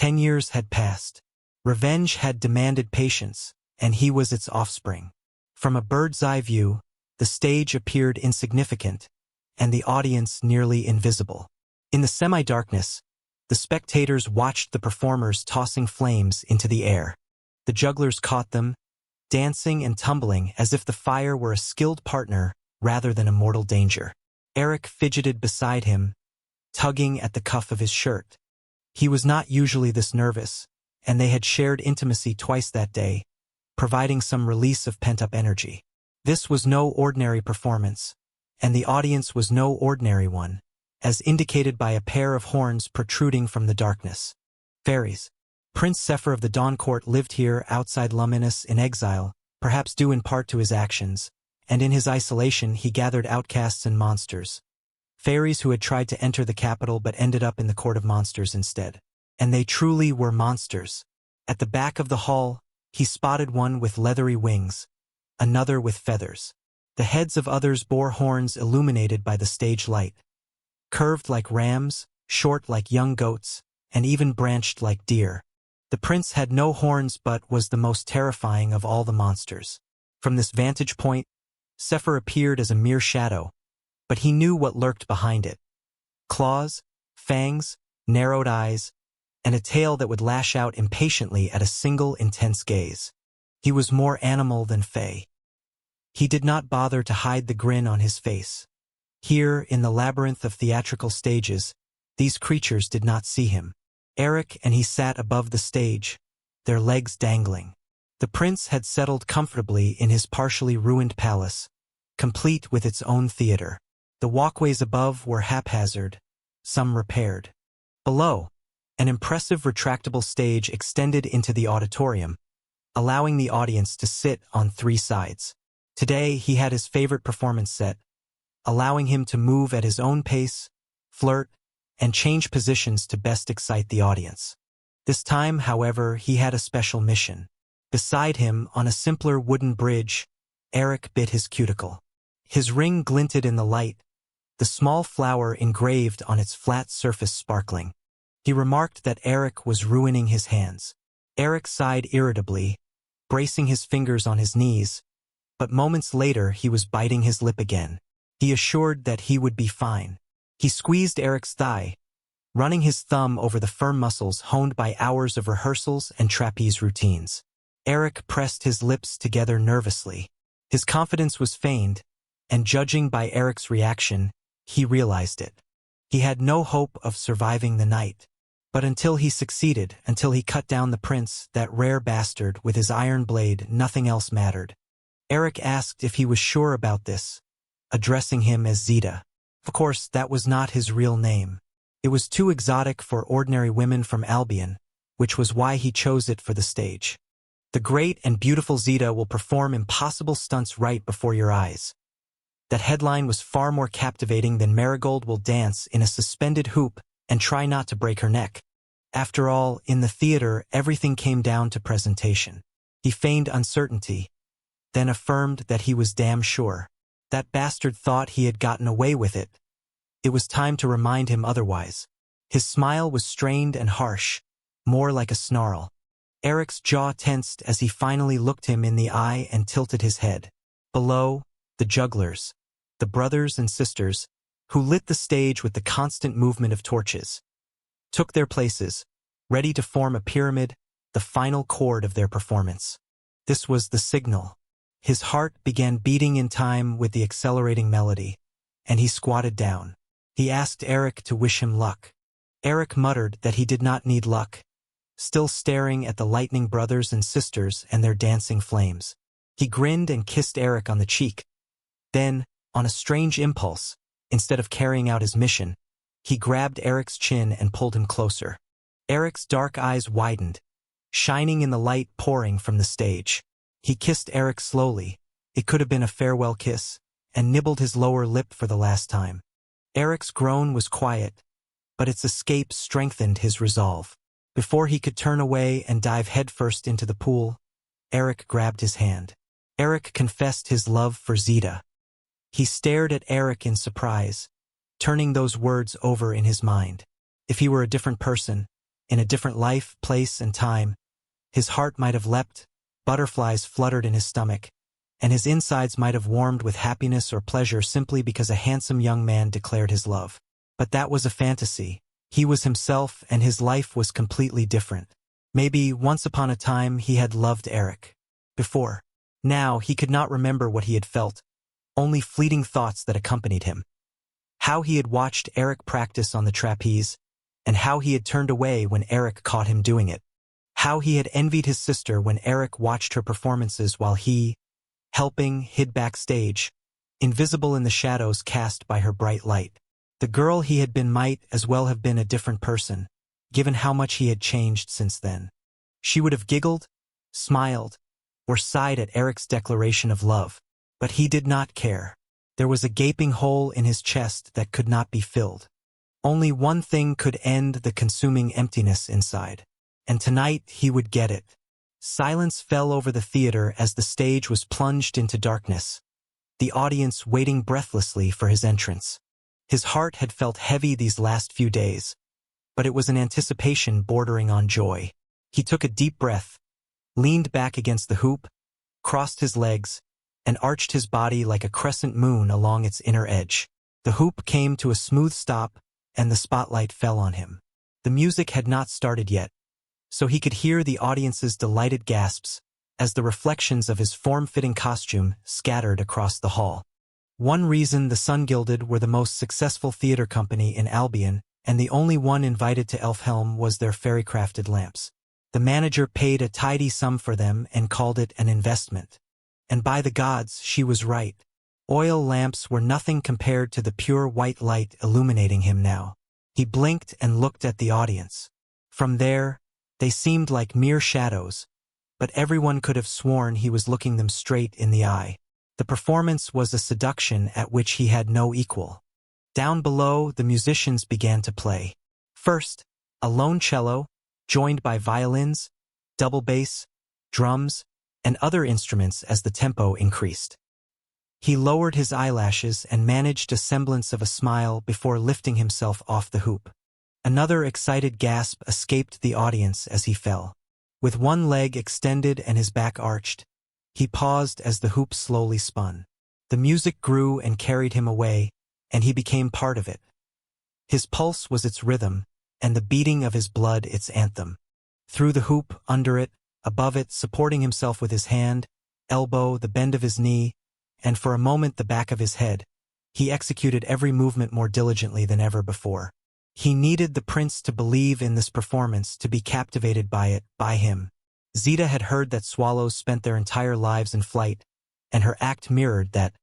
10 years had passed. Revenge had demanded patience, and he was its offspring. From a bird's-eye view, the stage appeared insignificant, and the audience nearly invisible. In the semi-darkness, the spectators watched the performers tossing flames into the air. The jugglers caught them, dancing and tumbling as if the fire were a skilled partner rather than a mortal danger. Eric fidgeted beside him, tugging at the cuff of his shirt. He was not usually this nervous, and they had shared intimacy twice that day, providing some release of pent-up energy. This was no ordinary performance, and the audience was no ordinary one, as indicated by a pair of horns protruding from the darkness. Fairies. Prince Zephyr of the Dawn Court lived here outside Luminous in exile, perhaps due in part to his actions, and in his isolation he gathered outcasts and monsters. Fairies who had tried to enter the capital but ended up in the court of monsters instead. And they truly were monsters. At the back of the hall, he spotted one with leathery wings, another with feathers. The heads of others bore horns illuminated by the stage light, curved like rams, short like young goats, and even branched like deer. The prince had no horns but was the most terrifying of all the monsters. From this vantage point, Zephyr appeared as a mere shadow, but he knew what lurked behind it. Claws, fangs, narrowed eyes, and a tail that would lash out impatiently at a single intense gaze. He was more animal than Fae. He did not bother to hide the grin on his face. Here, in the labyrinth of theatrical stages, these creatures did not see him. Eric and he sat above the stage, their legs dangling. The prince had settled comfortably in his partially ruined palace, complete with its own theater. The walkways above were haphazard, some repaired. Below, an impressive retractable stage extended into the auditorium, allowing the audience to sit on 3 sides. Today he had his favorite performance set, allowing him to move at his own pace, flirt, and change positions to best excite the audience. This time, however, he had a special mission. Beside him, on a simpler wooden bridge, Eric bit his cuticle. His ring glinted in the light, the small flower engraved on its flat surface sparkling. He remarked that Eric was ruining his hands. Eric sighed irritably, bracing his fingers on his knees, but moments later he was biting his lip again. He assured that he would be fine. He squeezed Eric's thigh, running his thumb over the firm muscles honed by hours of rehearsals and trapeze routines. Eric pressed his lips together nervously. His confidence was feigned, and judging by Eric's reaction, he realized it. He had no hope of surviving the night. But until he succeeded, until he cut down the prince, that rare bastard, with his iron blade, nothing else mattered. Eric asked if he was sure about this, addressing him as Zita. Of course, that was not his real name. It was too exotic for ordinary women from Albion, which was why he chose it for the stage. The great and beautiful Zita will perform impossible stunts right before your eyes. That headline was far more captivating than Marigold will dance in a suspended hoop and try not to break her neck. After all, in the theater, everything came down to presentation. He feigned uncertainty, then affirmed that he was damn sure. That bastard thought he had gotten away with it. It was time to remind him otherwise. His smile was strained and harsh, more like a snarl. Eric's jaw tensed as he finally looked him in the eye and tilted his head. Below, the jugglers, the brothers and sisters, who lit the stage with the constant movement of torches, took their places, ready to form a pyramid, the final chord of their performance. This was the signal. His heart began beating in time with the accelerating melody, and he squatted down. He asked Eric to wish him luck. Eric muttered that he did not need luck, still staring at the lightning brothers and sisters and their dancing flames. He grinned and kissed Eric on the cheek. Then, on a strange impulse, instead of carrying out his mission, he grabbed Eric's chin and pulled him closer. Eric's dark eyes widened, shining in the light pouring from the stage. He kissed Eric slowly, it could have been a farewell kiss, and nibbled his lower lip for the last time. Eric's groan was quiet, but its escape strengthened his resolve. Before he could turn away and dive headfirst into the pool, Eric grabbed his hand. Eric confessed his love for Zita. He stared at Eric in surprise, turning those words over in his mind. If he were a different person, in a different life, place, and time. His heart might have leapt, butterflies fluttered in his stomach, and his insides might have warmed with happiness or pleasure simply because a handsome young man declared his love. But that was a fantasy. He was himself, and his life was completely different. Maybe, once upon a time, he had loved Eric. Before. Now, he could not remember what he had felt, only fleeting thoughts that accompanied him. How he had watched Eric practice on the trapeze, and how he had turned away when Eric caught him doing it. How he had envied his sister when Eric watched her performances while he, helping, hid backstage, invisible in the shadows cast by her bright light. The girl he had been might as well have been a different person, given how much he had changed since then. She would have giggled, smiled, or sighed at Eric's declaration of love, but he did not care. There was a gaping hole in his chest that could not be filled. Only one thing could end the consuming emptiness inside. And tonight he would get it. Silence fell over the theater as the stage was plunged into darkness, the audience waiting breathlessly for his entrance. His heart had felt heavy these last few days, but it was an anticipation bordering on joy. He took a deep breath, leaned back against the hoop, crossed his legs, and arched his body like a crescent moon along its inner edge. The hoop came to a smooth stop, and the spotlight fell on him. The music had not started yet, so he could hear the audience's delighted gasps as the reflections of his form-fitting costume scattered across the hall. One reason the Sun Gilded were the most successful theater company in Albion, and the only one invited to Elfhelm, was their fairy-crafted lamps. The manager paid a tidy sum for them and called it an investment. And by the gods, she was right. Oil lamps were nothing compared to the pure white light illuminating him now. He blinked and looked at the audience. From there, they seemed like mere shadows, but everyone could have sworn he was looking them straight in the eye. The performance was a seduction at which he had no equal. Down below, the musicians began to play. First, a lone cello, joined by violins, double bass, drums, and other instruments as the tempo increased. He lowered his eyelashes and managed a semblance of a smile before lifting himself off the hoop. Another excited gasp escaped the audience as he fell. With one leg extended and his back arched, he paused as the hoop slowly spun. The music grew and carried him away, and he became part of it. His pulse was its rhythm, and the beating of his blood its anthem. Through the hoop, under it, above it, supporting himself with his hand, elbow, the bend of his knee, and for a moment the back of his head, he executed every movement more diligently than ever before. He needed the prince to believe in this performance, to be captivated by it, by him. Zita had heard that swallows spent their entire lives in flight, and her act mirrored that.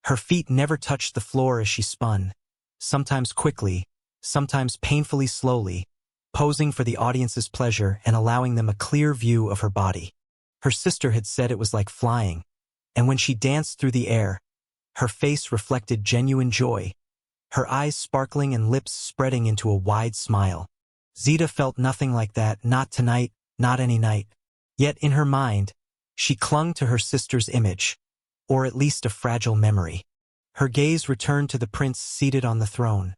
Her feet never touched the floor as she spun, sometimes quickly, sometimes painfully slowly, posing for the audience's pleasure and allowing them a clear view of her body. Her sister had said it was like flying, and when she danced through the air, her face reflected genuine joy, her eyes sparkling and lips spreading into a wide smile. Zita felt nothing like that, not tonight, not any night. Yet in her mind, she clung to her sister's image, or at least a fragile memory. Her gaze returned to the prince seated on the throne,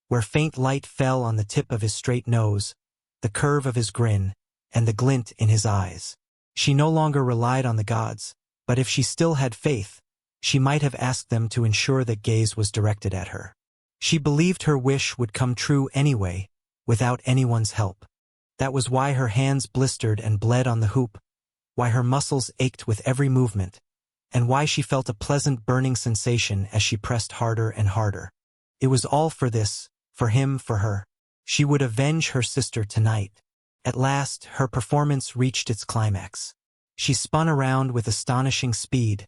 where faint light fell on the tip of his straight nose, the curve of his grin, and the glint in his eyes. She no longer relied on the gods, but if she still had faith, she might have asked them to ensure that gaze was directed at her. She believed her wish would come true anyway, without anyone's help. That was why her hands blistered and bled on the hoop, why her muscles ached with every movement, and why she felt a pleasant burning sensation as she pressed harder and harder. It was all for this, for him, for her. She would avenge her sister tonight. At last, her performance reached its climax. She spun around with astonishing speed,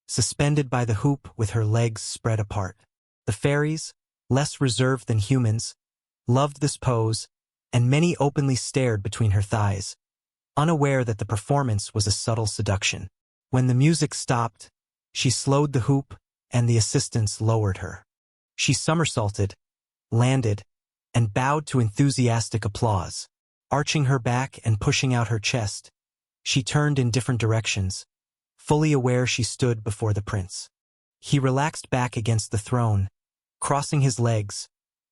suspended by the hoop with her legs spread apart. The fairies, less reserved than humans, loved this pose, and many openly stared between her thighs, unaware that the performance was a subtle seduction. When the music stopped, she slowed the hoop, and the assistants lowered her. She somersaulted, landed, and bowed to enthusiastic applause. Arching her back and pushing out her chest, she turned in different directions, fully aware she stood before the prince. He relaxed back against the throne, crossing his legs,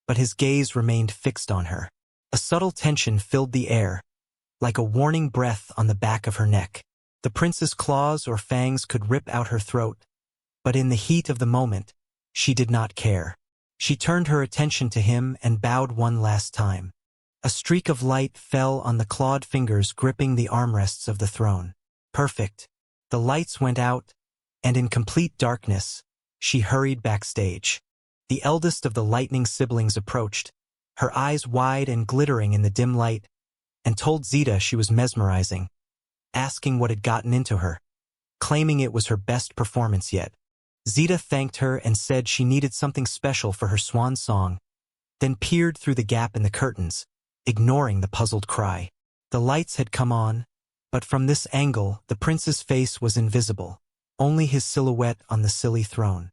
but his gaze remained fixed on her. A subtle tension filled the air, like a warning breath on the back of her neck. The prince's claws or fangs could rip out her throat, but in the heat of the moment, she did not care. She turned her attention to him and bowed one last time. A streak of light fell on the clawed fingers gripping the armrests of the throne. Perfect. The lights went out, and in complete darkness, she hurried backstage. The eldest of the lightning siblings approached, her eyes wide and glittering in the dim light, and told Zita she was mesmerizing, asking what had gotten into her, claiming it was her best performance yet. Zita thanked her and said she needed something special for her swan song, then peered through the gap in the curtains, ignoring the puzzled cry. The lights had come on, but from this angle the prince's face was invisible, only his silhouette on the silly throne.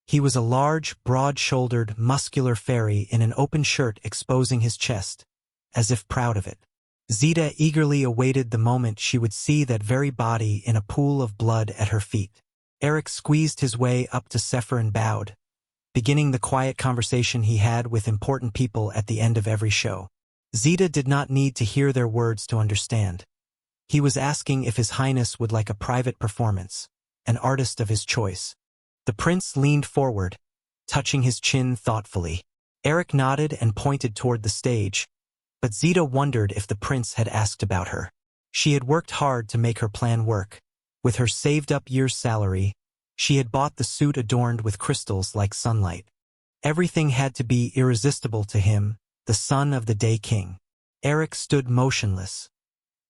He was a large, broad-shouldered, muscular fairy in an open shirt exposing his chest, as if proud of it. Zita eagerly awaited the moment she would see that very body in a pool of blood at her feet. Eric squeezed his way up to Zephyr and bowed, beginning the quiet conversation he had with important people at the end of every show. Zita did not need to hear their words to understand. He was asking if His Highness would like a private performance, an artist of his choice. The prince leaned forward, touching his chin thoughtfully. Eric nodded and pointed toward the stage, but Zita wondered if the prince had asked about her. She had worked hard to make her plan work. With her saved-up year's salary, she had bought the suit adorned with crystals like sunlight. Everything had to be irresistible to him, the son of the Day King. Eric stood motionless,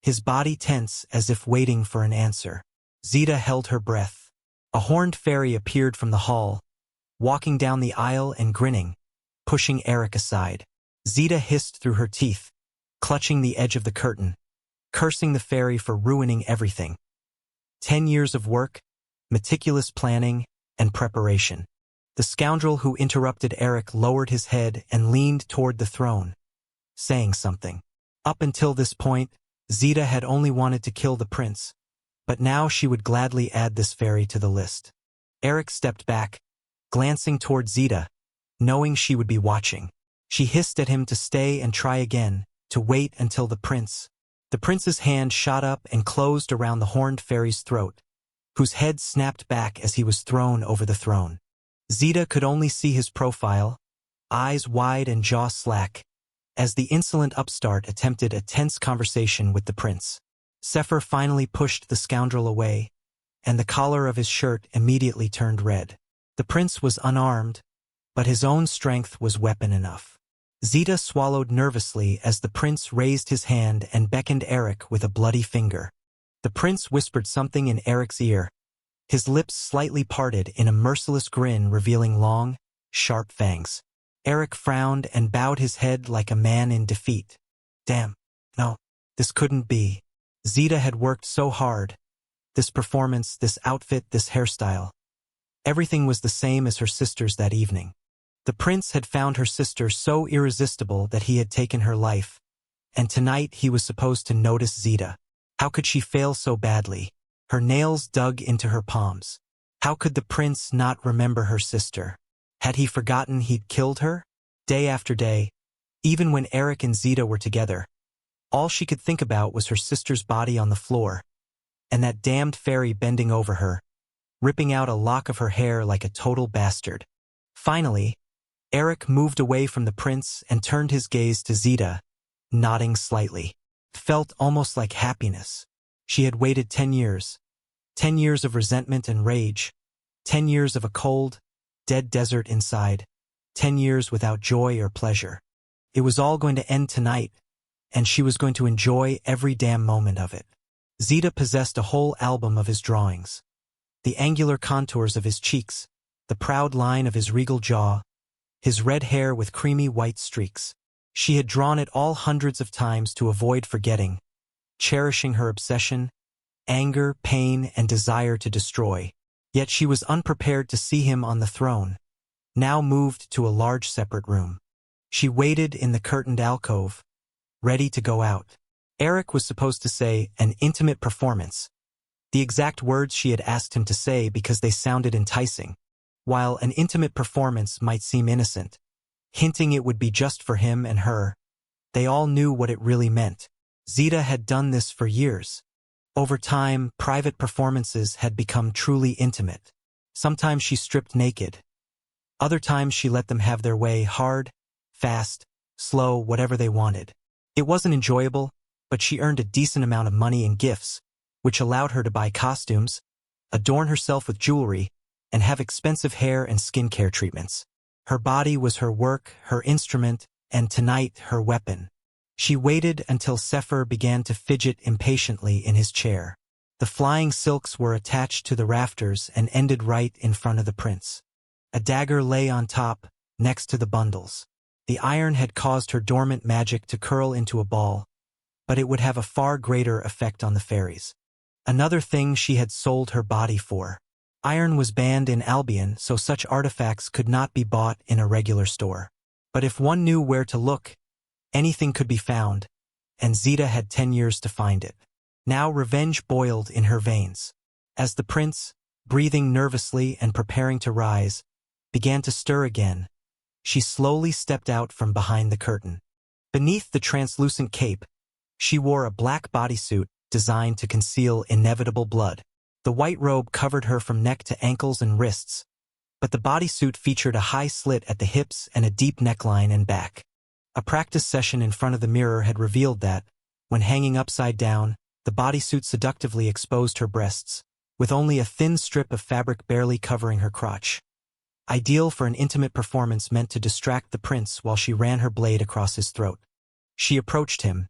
his body tense as if waiting for an answer. Zita held her breath. A horned fairy appeared from the hall, walking down the aisle and grinning, pushing Eric aside. Zita hissed through her teeth, clutching the edge of the curtain, cursing the fairy for ruining everything. 10 years of work, meticulous planning, and preparation. The scoundrel who interrupted Eric lowered his head and leaned toward the throne, saying something. Up until this point, Zita had only wanted to kill the prince, but now she would gladly add this fairy to the list. Eric stepped back, glancing toward Zita, knowing she would be watching. She hissed at him to stay and try again, to wait until the prince's hand shot up and closed around the horned fairy's throat, whose head snapped back as he was thrown over the throne. Zita could only see his profile, eyes wide and jaw slack, as the insolent upstart attempted a tense conversation with the prince. Zephyr finally pushed the scoundrel away, and the collar of his shirt immediately turned red. The prince was unarmed, but his own strength was weapon enough. Zita swallowed nervously as the prince raised his hand and beckoned Eric with a bloody finger. The prince whispered something in Eric's ear, his lips slightly parted in a merciless grin revealing long, sharp fangs. Eric frowned and bowed his head like a man in defeat. Damn, no, this couldn't be. Zita had worked so hard. This performance, this outfit, this hairstyle. Everything was the same as her sister's that evening. The prince had found her sister so irresistible that he had taken her life, and tonight he was supposed to notice Zita. How could she fail so badly? Her nails dug into her palms. How could the prince not remember her sister? Had he forgotten he'd killed her? Day after day, even when Eric and Zita were together, all she could think about was her sister's body on the floor, and that damned fairy bending over her, ripping out a lock of her hair like a total bastard. Finally, Eric moved away from the prince and turned his gaze to Zita, nodding slightly. Felt almost like happiness. She had waited 10 years. 10 years of resentment and rage. 10 years of a cold, dead desert inside. 10 years without joy or pleasure. It was all going to end tonight, and she was going to enjoy every damn moment of it. Zita possessed a whole album of his drawings. The angular contours of his cheeks, the proud line of his regal jaw, his red hair with creamy white streaks. She had drawn it all hundreds of times to avoid forgetting, cherishing her obsession, anger, pain, and desire to destroy. Yet she was unprepared to see him on the throne, now moved to a large separate room. She waited in the curtained alcove, ready to go out. Eric was supposed to say, an intimate performance, the exact words she had asked him to say because they sounded enticing. While an intimate performance might seem innocent, hinting it would be just for him and her, They all knew what it really meant. Zita had done this for years. Over time, private performances had become truly intimate. Sometimes she stripped naked. Other times she let them have their way, hard, fast, slow, whatever they wanted. It wasn't enjoyable, but she earned a decent amount of money in gifts, which allowed her to buy costumes, adorn herself with jewelry, and have expensive hair and skincare treatments. Her body was her work, her instrument, and tonight her weapon. She waited until Sefer began to fidget impatiently in his chair. The flying silks were attached to the rafters and ended right in front of the prince. A dagger lay on top, next to the bundles. The iron had caused her dormant magic to curl into a ball, but it would have a far greater effect on the fairies. Another thing she had sold her body for. Iron was banned in Albion, so such artifacts could not be bought in a regular store. But if one knew where to look, anything could be found, and Zita had 10 years to find it. Now revenge boiled in her veins. As the prince, breathing nervously and preparing to rise, began to stir again, she slowly stepped out from behind the curtain. Beneath the translucent cape, she wore a black bodysuit designed to conceal inevitable blood. The white robe covered her from neck to ankles and wrists, but the bodysuit featured a high slit at the hips and a deep neckline and back. A practice session in front of the mirror had revealed that, when hanging upside down, the bodysuit seductively exposed her breasts, with only a thin strip of fabric barely covering her crotch. Ideal for an intimate performance meant to distract the prince while she ran her blade across his throat. She approached him,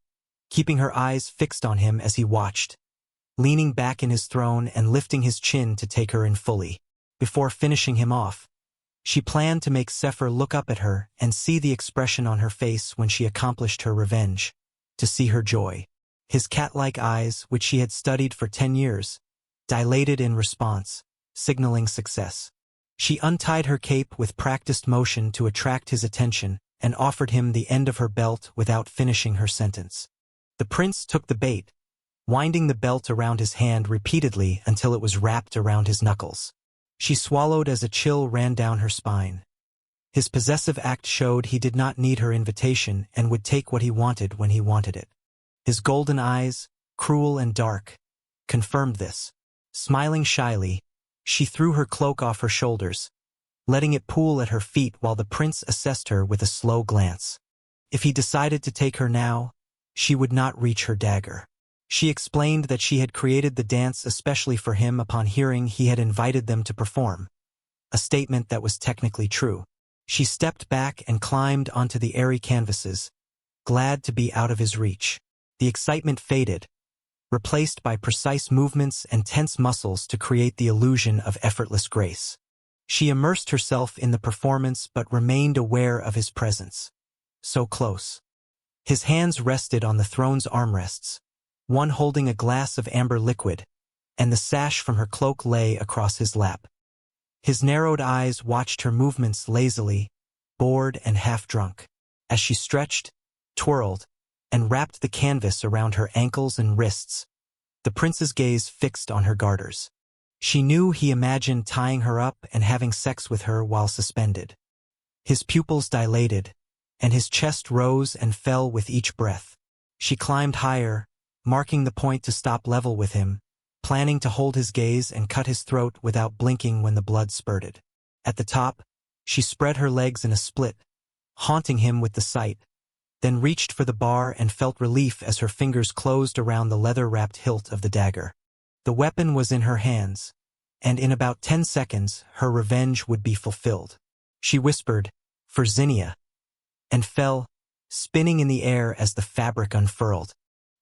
keeping her eyes fixed on him as he watched, leaning back in his throne and lifting his chin to take her in fully. Before finishing him off, she planned to make Sefer look up at her and see the expression on her face when she accomplished her revenge, to see her joy. His cat-like eyes, which she had studied for 10 years, dilated in response, signaling success. She untied her cape with practiced motion to attract his attention and offered him the end of her belt without finishing her sentence. The prince took the bait, winding the belt around his hand repeatedly until it was wrapped around his knuckles. She swallowed as a chill ran down her spine. His possessive act showed he did not need her invitation and would take what he wanted when he wanted it. His golden eyes, cruel and dark, confirmed this. Smiling shyly, she threw her cloak off her shoulders, letting it pool at her feet while the prince assessed her with a slow glance. If he decided to take her now, she would not reach her dagger. She explained that she had created the dance especially for him upon hearing he had invited them to perform, a statement that was technically true. She stepped back and climbed onto the airy canvases, glad to be out of his reach. The excitement faded, replaced by precise movements and tense muscles to create the illusion of effortless grace. She immersed herself in the performance but remained aware of his presence. So close. His hands rested on the throne's armrests, one holding a glass of amber liquid, and the sash from her cloak lay across his lap. His narrowed eyes watched her movements lazily, bored and half-drunk, as she stretched, twirled, and wrapped the canvas around her ankles and wrists, the prince's gaze fixed on her garters. She knew he imagined tying her up and having sex with her while suspended. His pupils dilated, and his chest rose and fell with each breath. She climbed higher, marking the point to stop level with him, planning to hold his gaze and cut his throat without blinking when the blood spurted. At the top, she spread her legs in a split, haunting him with the sight, then reached for the bar and felt relief as her fingers closed around the leather-wrapped hilt of the dagger. The weapon was in her hands, and in about 10 seconds her revenge would be fulfilled. She whispered, "For Zinnia," and fell, spinning in the air as the fabric unfurled.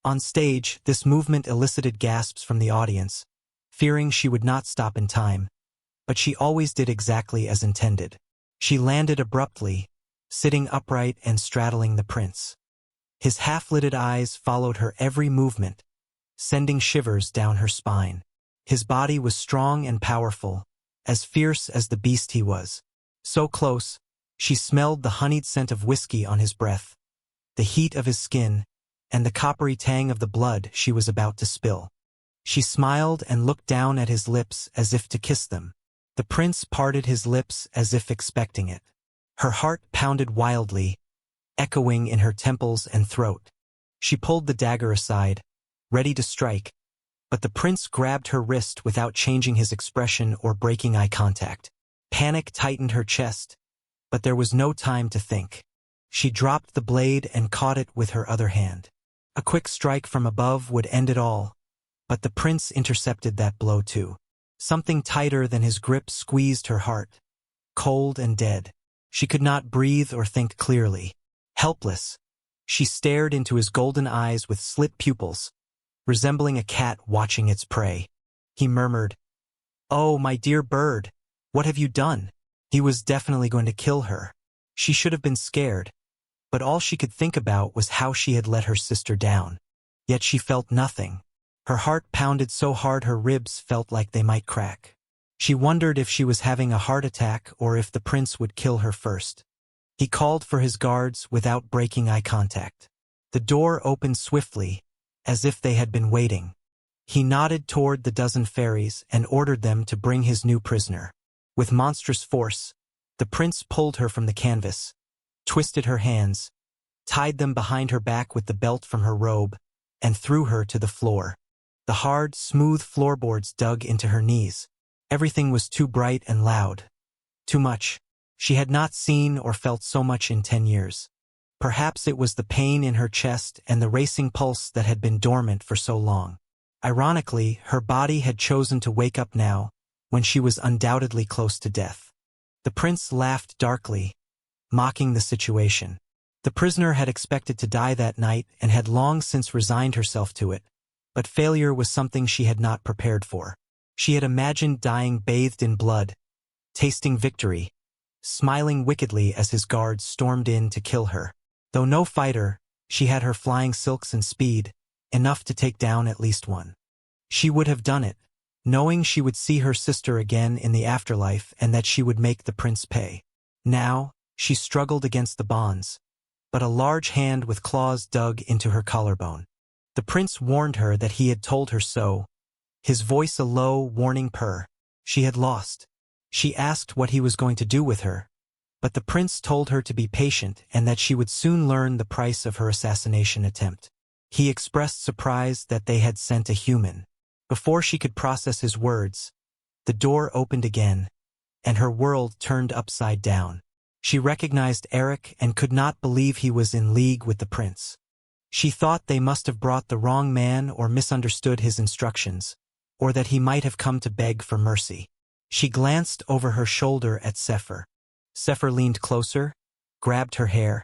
On stage, this movement elicited gasps from the audience, fearing she would not stop in time, but she always did exactly as intended. She landed abruptly, sitting upright and straddling the prince. His half-lidded eyes followed her every movement, sending shivers down her spine. His body was strong and powerful, as fierce as the beast he was. So close, she smelled the honeyed scent of whiskey on his breath, the heat of his skin, and the coppery tang of the blood she was about to spill. She smiled and looked down at his lips as if to kiss them. The prince parted his lips as if expecting it. Her heart pounded wildly, echoing in her temples and throat. She pulled the dagger aside, ready to strike, but the prince grabbed her wrist without changing his expression or breaking eye contact. Panic tightened her chest, but there was no time to think. She dropped the blade and caught it with her other hand. A quick strike from above would end it all, but the prince intercepted that blow too. Something tighter than his grip squeezed her heart. Cold and dead. She could not breathe or think clearly. Helpless, she stared into his golden eyes with slit pupils, resembling a cat watching its prey. He murmured, "Oh, my dear bird, what have you done?" He was definitely going to kill her. She should have been scared, but all she could think about was how she had let her sister down. Yet she felt nothing. Her heart pounded so hard her ribs felt like they might crack. She wondered if she was having a heart attack or if the prince would kill her first. He called for his guards without breaking eye contact. The door opened swiftly, as if they had been waiting. He nodded toward the dozen fairies and ordered them to bring his new prisoner. With monstrous force, the prince pulled her from the canvas, twisted her hands, tied them behind her back with the belt from her robe, and threw her to the floor. The hard, smooth floorboards dug into her knees. Everything was too bright and loud. Too much. She had not seen or felt so much in 10 years. Perhaps it was the pain in her chest and the racing pulse that had been dormant for so long. Ironically, her body had chosen to wake up now, when she was undoubtedly close to death. The prince laughed darkly, mocking the situation. The prisoner had expected to die that night and had long since resigned herself to it, but failure was something she had not prepared for. She had imagined dying bathed in blood, tasting victory, smiling wickedly as his guards stormed in to kill her. Though no fighter, she had her flying silks and speed, enough to take down at least one. She would have done it, knowing she would see her sister again in the afterlife and that she would make the prince pay. Now, she struggled against the bonds, but a large hand with claws dug into her collarbone. The prince warned her that he had told her so, his voice a low, warning purr. She had lost. She asked what he was going to do with her, but the prince told her to be patient and that she would soon learn the price of her assassination attempt. He expressed surprise that they had sent a human. Before she could process his words, the door opened again, and her world turned upside down. She recognized Eric and could not believe he was in league with the prince. She thought they must have brought the wrong man or misunderstood his instructions, or that he might have come to beg for mercy. She glanced over her shoulder at Sefer. Sefer leaned closer, grabbed her hair,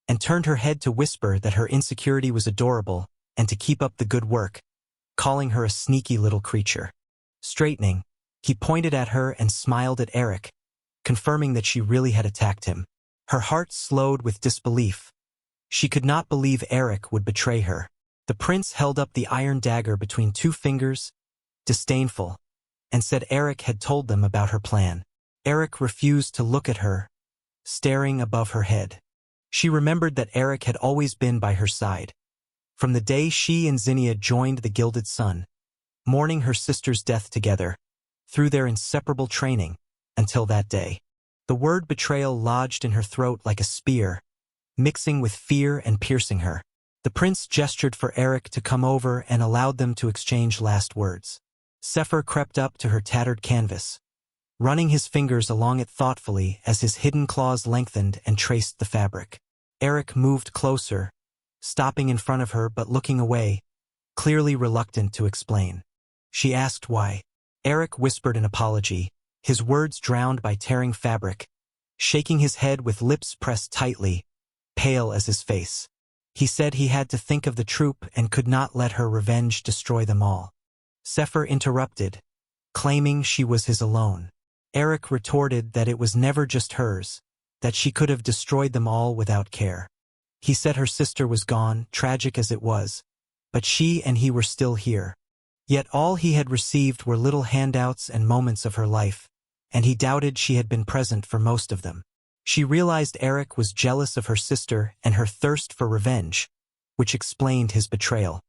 and turned her head to whisper that her insecurity was adorable and to keep up the good work, calling her a sneaky little creature. Straightening, he pointed at her and smiled at Eric, confirming that she really had attacked him. Her heart slowed with disbelief. She could not believe Eric would betray her. The prince held up the iron dagger between two fingers, disdainful, and said Eric had told them about her plan. Eric refused to look at her, staring above her head. She remembered that Eric had always been by her side. From the day she and Zinnia joined the Gilded Sun, mourning her sister's death together, through their inseparable training, until that day. The word betrayal lodged in her throat like a spear, mixing with fear and piercing her. The prince gestured for Eric to come over and allowed them to exchange last words. Sefer crept up to her tattered canvas, running his fingers along it thoughtfully as his hidden claws lengthened and traced the fabric. Eric moved closer, stopping in front of her but looking away, clearly reluctant to explain. She asked why. Eric whispered an apology, his words drowned by tearing fabric, shaking his head with lips pressed tightly, pale as his face. He said he had to think of the troop and could not let her revenge destroy them all. Sefer interrupted, claiming she was his alone. Eric retorted that it was never just hers, that she could have destroyed them all without care. He said her sister was gone, tragic as it was, but she and he were still here. Yet all he had received were little handouts and moments of her life, and he doubted she had been present for most of them. She realized Eric was jealous of her sister and her thirst for revenge, which explained his betrayal.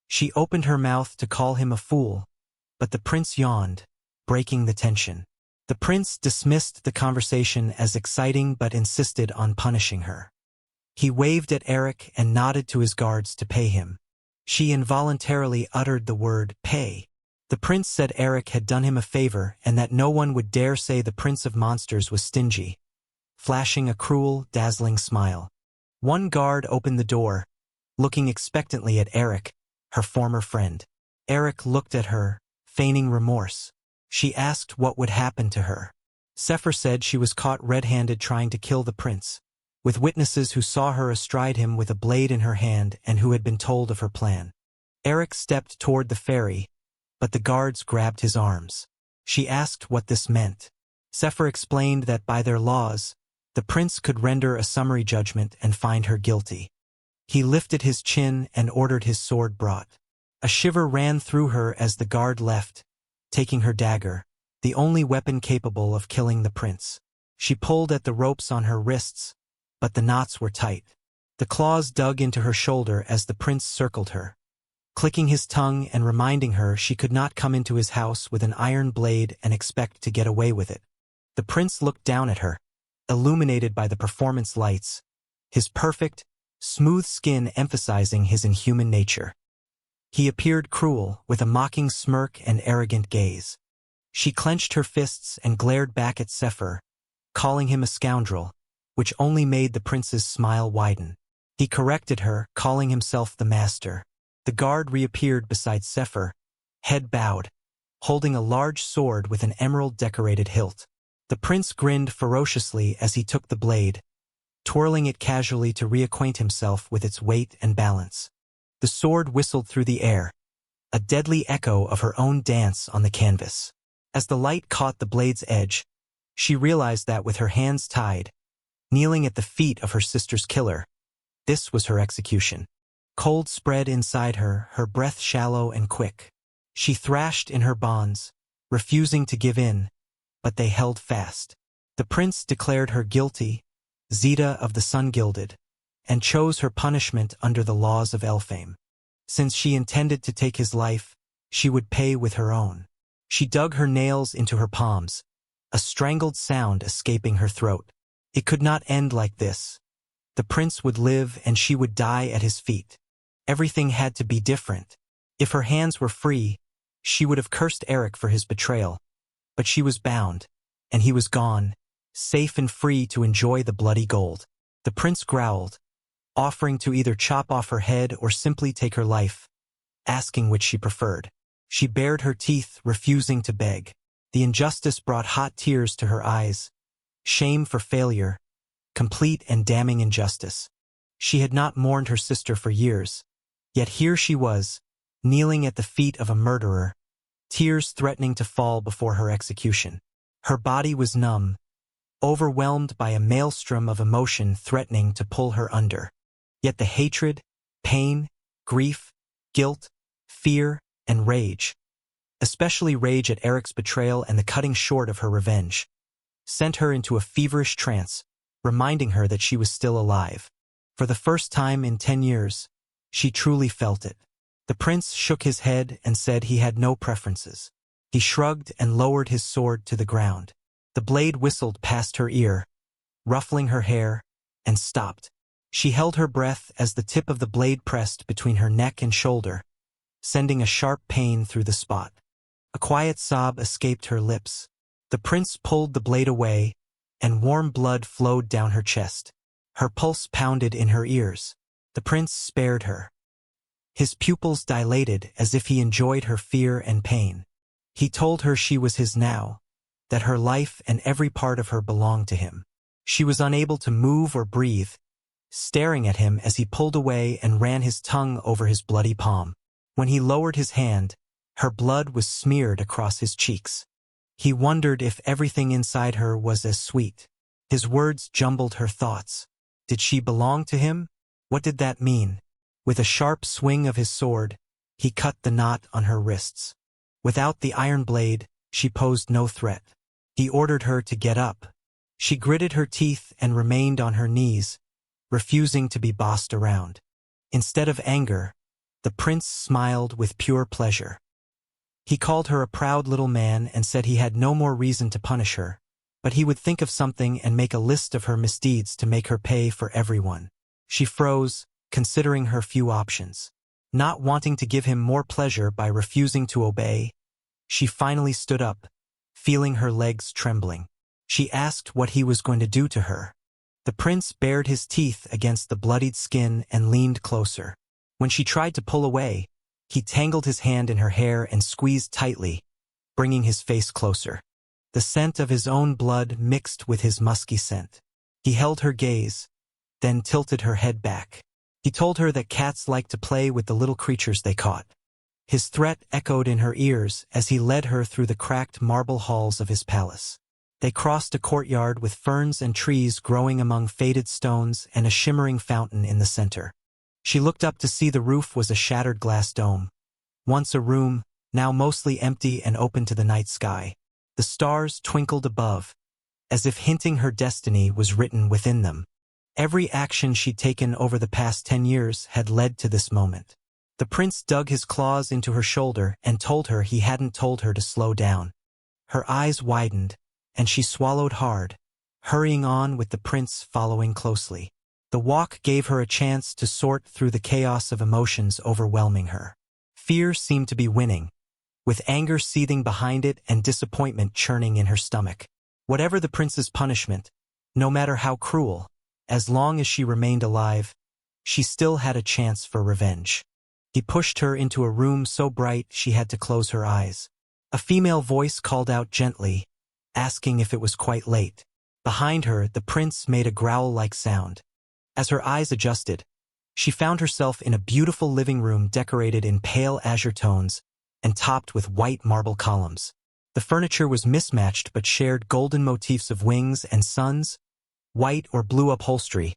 She opened her mouth to call him a fool, but the prince yawned, breaking the tension. The prince dismissed the conversation as exciting but insisted on punishing her. He waved at Eric and nodded to his guards to pay him. She involuntarily uttered the word pay. The prince said Eric had done him a favor and that no one would dare say the Prince of Monsters was stingy, flashing a cruel, dazzling smile. One guard opened the door, looking expectantly at Eric, her former friend. Eric looked at her, feigning remorse. She asked what would happen to her. Zephyr said she was caught red-handed trying to kill the prince, with witnesses who saw her astride him with a blade in her hand and who had been told of her plan. Eric stepped toward the ferry, but the guards grabbed his arms. She asked what this meant. Zephyr explained that by their laws, the prince could render a summary judgment and find her guilty. He lifted his chin and ordered his sword brought. A shiver ran through her as the guard left, taking her dagger, the only weapon capable of killing the prince. She pulled at the ropes on her wrists, but the knots were tight. The claws dug into her shoulder as the prince circled her, clicking his tongue and reminding her she could not come into his house with an iron blade and expect to get away with it. The prince looked down at her, illuminated by the performance lights, his perfect, smooth skin emphasizing his inhuman nature. He appeared cruel, with a mocking smirk and arrogant gaze. She clenched her fists and glared back at Zephyr, calling him a scoundrel, which only made the prince's smile widen. He corrected her, calling himself the master. The guard reappeared beside Zephyr, head bowed, holding a large sword with an emerald-decorated hilt. The prince grinned ferociously as he took the blade, twirling it casually to reacquaint himself with its weight and balance. The sword whistled through the air, a deadly echo of her own dance on the canvas. As the light caught the blade's edge, she realized that with her hands tied, kneeling at the feet of her sister's killer, this was her execution. Cold spread inside her, her breath shallow and quick. She thrashed in her bonds, refusing to give in, but they held fast. The prince declared her guilty, Zita of the Sun-Gilded, and chose her punishment under the laws of Elfame. Since she intended to take his life, she would pay with her own. She dug her nails into her palms, a strangled sound escaping her throat. It could not end like this. The prince would live and she would die at his feet. Everything had to be different. If her hands were free, she would have cursed Eric for his betrayal. But she was bound, and he was gone, safe and free to enjoy the bloody gold. The prince growled, offering to either chop off her head or simply take her life, asking which she preferred. She bared her teeth, refusing to beg. The injustice brought hot tears to her eyes. Shame for failure, complete and damning injustice. She had not mourned her sister for years, yet here she was, kneeling at the feet of a murderer, tears threatening to fall before her execution. Her body was numb, overwhelmed by a maelstrom of emotion threatening to pull her under. Yet the hatred, pain, grief, guilt, fear, and rage, especially rage at Eric's betrayal and the cutting short of her revenge, sent her into a feverish trance, reminding her that she was still alive. For the first time in 10 years, she truly felt it. The prince shook his head and said he had no preferences. He shrugged and lowered his sword to the ground. The blade whistled past her ear, ruffling her hair, and stopped. She held her breath as the tip of the blade pressed between her neck and shoulder, sending a sharp pain through the spot. A quiet sob escaped her lips. The prince pulled the blade away, and warm blood flowed down her chest. Her pulse pounded in her ears. The prince spared her. His pupils dilated as if he enjoyed her fear and pain. He told her she was his now, that her life and every part of her belonged to him. She was unable to move or breathe, staring at him as he pulled away and ran his tongue over his bloody palm. When he lowered his hand, her blood was smeared across his cheeks. He wondered if everything inside her was as sweet. His words jumbled her thoughts. Did she belong to him? What did that mean? With a sharp swing of his sword, he cut the knot on her wrists. Without the iron blade, she posed no threat. He ordered her to get up. She gritted her teeth and remained on her knees, refusing to be bossed around. Instead of anger, the prince smiled with pure pleasure. He called her a proud little man and said he had no more reason to punish her, but he would think of something and make a list of her misdeeds to make her pay for everyone. She froze, considering her few options. Not wanting to give him more pleasure by refusing to obey, she finally stood up, feeling her legs trembling. She asked what he was going to do to her. The prince bared his teeth against the bloodied skin and leaned closer. When she tried to pull away, he tangled his hand in her hair and squeezed tightly, bringing his face closer. The scent of his own blood mixed with his musky scent. He held her gaze, then tilted her head back. He told her that cats like to play with the little creatures they caught. His threat echoed in her ears as he led her through the cracked marble halls of his palace. They crossed a courtyard with ferns and trees growing among faded stones and a shimmering fountain in the center. She looked up to see the roof was a shattered glass dome. Once a room, now mostly empty and open to the night sky. The stars twinkled above, as if hinting her destiny was written within them. Every action she'd taken over the past 10 years had led to this moment. The prince dug his claws into her shoulder and told her he hadn't told her to slow down. Her eyes widened, and she swallowed hard, hurrying on with the prince following closely. The walk gave her a chance to sort through the chaos of emotions overwhelming her. Fear seemed to be winning, with anger seething behind it and disappointment churning in her stomach. Whatever the prince's punishment, no matter how cruel, as long as she remained alive, she still had a chance for revenge. He pushed her into a room so bright she had to close her eyes. A female voice called out gently, asking if it was quite late. Behind her, the prince made a growl-like sound. As her eyes adjusted, she found herself in a beautiful living room decorated in pale azure tones and topped with white marble columns. The furniture was mismatched but shared golden motifs of wings and suns, white or blue upholstery,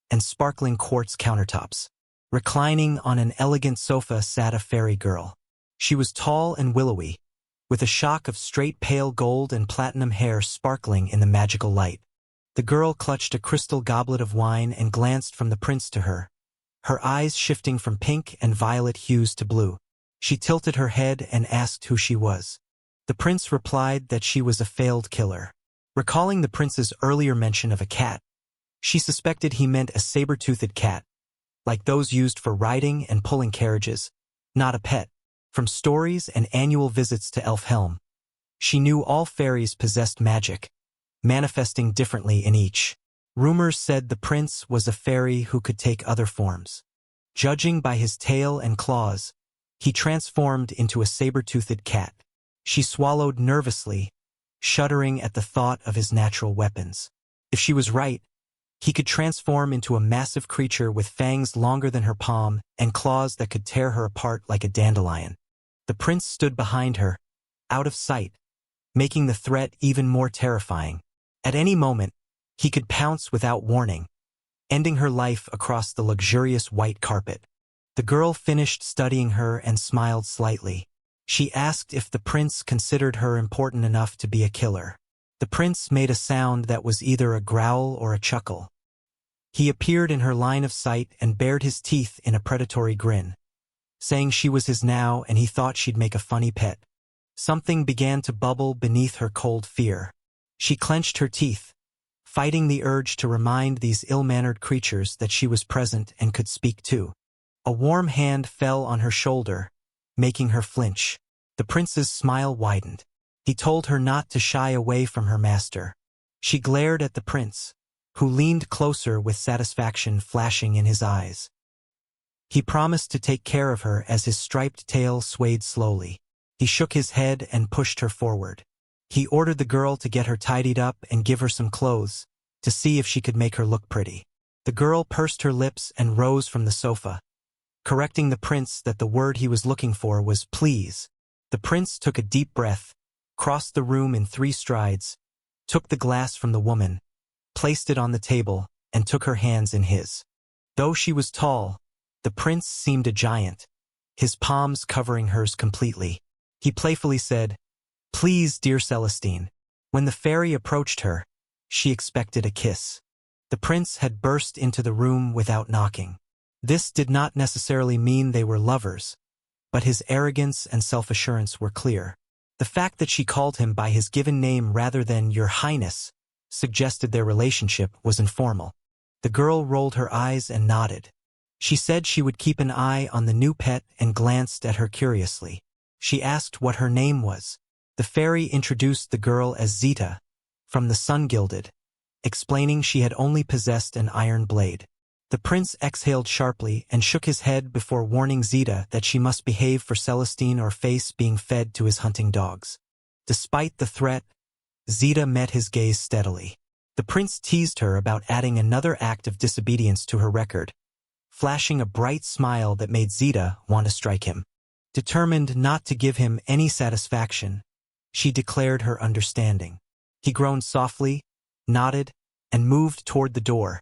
and sparkling quartz countertops. Reclining on an elegant sofa sat a fairy girl. She was tall and willowy, with a shock of straight pale gold and platinum hair sparkling in the magical light. The girl clutched a crystal goblet of wine and glanced from the prince to her, her eyes shifting from pink and violet hues to blue. She tilted her head and asked who she was. The prince replied that she was a failed killer. Recalling the prince's earlier mention of a cat, she suspected he meant a saber-toothed cat, like those used for riding and pulling carriages, not a pet. From stories and annual visits to Elfhelm, she knew all fairies possessed magic, manifesting differently in each. Rumors said the prince was a fairy who could take other forms. Judging by his tail and claws, he transformed into a saber-toothed cat. She swallowed nervously, shuddering at the thought of his natural weapons. If she was right, he could transform into a massive creature with fangs longer than her palm and claws that could tear her apart like a dandelion. The prince stood behind her, out of sight, making the threat even more terrifying. At any moment, he could pounce without warning, ending her life across the luxurious white carpet. The girl finished studying her and smiled slightly. She asked if the prince considered her important enough to be a killer. The prince made a sound that was either a growl or a chuckle. He appeared in her line of sight and bared his teeth in a predatory grin, saying she was his now and he thought she'd make a funny pet. Something began to bubble beneath her cold fear. She clenched her teeth, fighting the urge to remind these ill-mannered creatures that she was present and could speak too. A warm hand fell on her shoulder, making her flinch. The prince's smile widened. He told her not to shy away from her master. She glared at the prince, who leaned closer with satisfaction flashing in his eyes. He promised to take care of her as his striped tail swayed slowly. He shook his head and pushed her forward. He ordered the girl to get her tidied up and give her some clothes, to see if she could make her look pretty. The girl pursed her lips and rose from the sofa, correcting the prince that the word he was looking for was please. The prince took a deep breath, crossed the room in 3 strides, took the glass from the woman, placed it on the table, and took her hands in his. Though she was tall, the prince seemed a giant, his palms covering hers completely. He playfully said, "Please, dear Celestine." When the fairy approached her, she expected a kiss. The prince had burst into the room without knocking. This did not necessarily mean they were lovers, but his arrogance and self-assurance were clear. The fact that she called him by his given name rather than Your Highness suggested their relationship was informal. The girl rolled her eyes and nodded. She said she would keep an eye on the new pet and glanced at her curiously. She asked what her name was. The fairy introduced the girl as Zita, from the Sun Gilded, explaining she had only possessed an iron blade. The prince exhaled sharply and shook his head before warning Zita that she must behave for Celestine or face being fed to his hunting dogs. Despite the threat, Zita met his gaze steadily. The prince teased her about adding another act of disobedience to her record, flashing a bright smile that made Zita want to strike him. Determined not to give him any satisfaction, she declared her understanding. He groaned softly, nodded, and moved toward the door,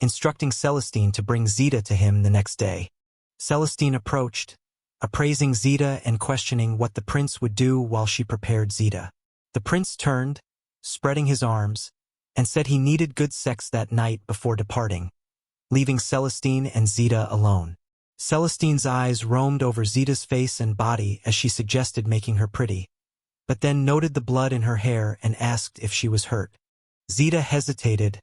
instructing Celestine to bring Zita to him the next day. Celestine approached, appraising Zita and questioning what the prince would do while she prepared Zita. The prince turned, spreading his arms, and said he needed good sex that night before departing, leaving Celestine and Zita alone. Celestine's eyes roamed over Zita's face and body as she suggested making her pretty, but then noted the blood in her hair and asked if she was hurt. Zita hesitated,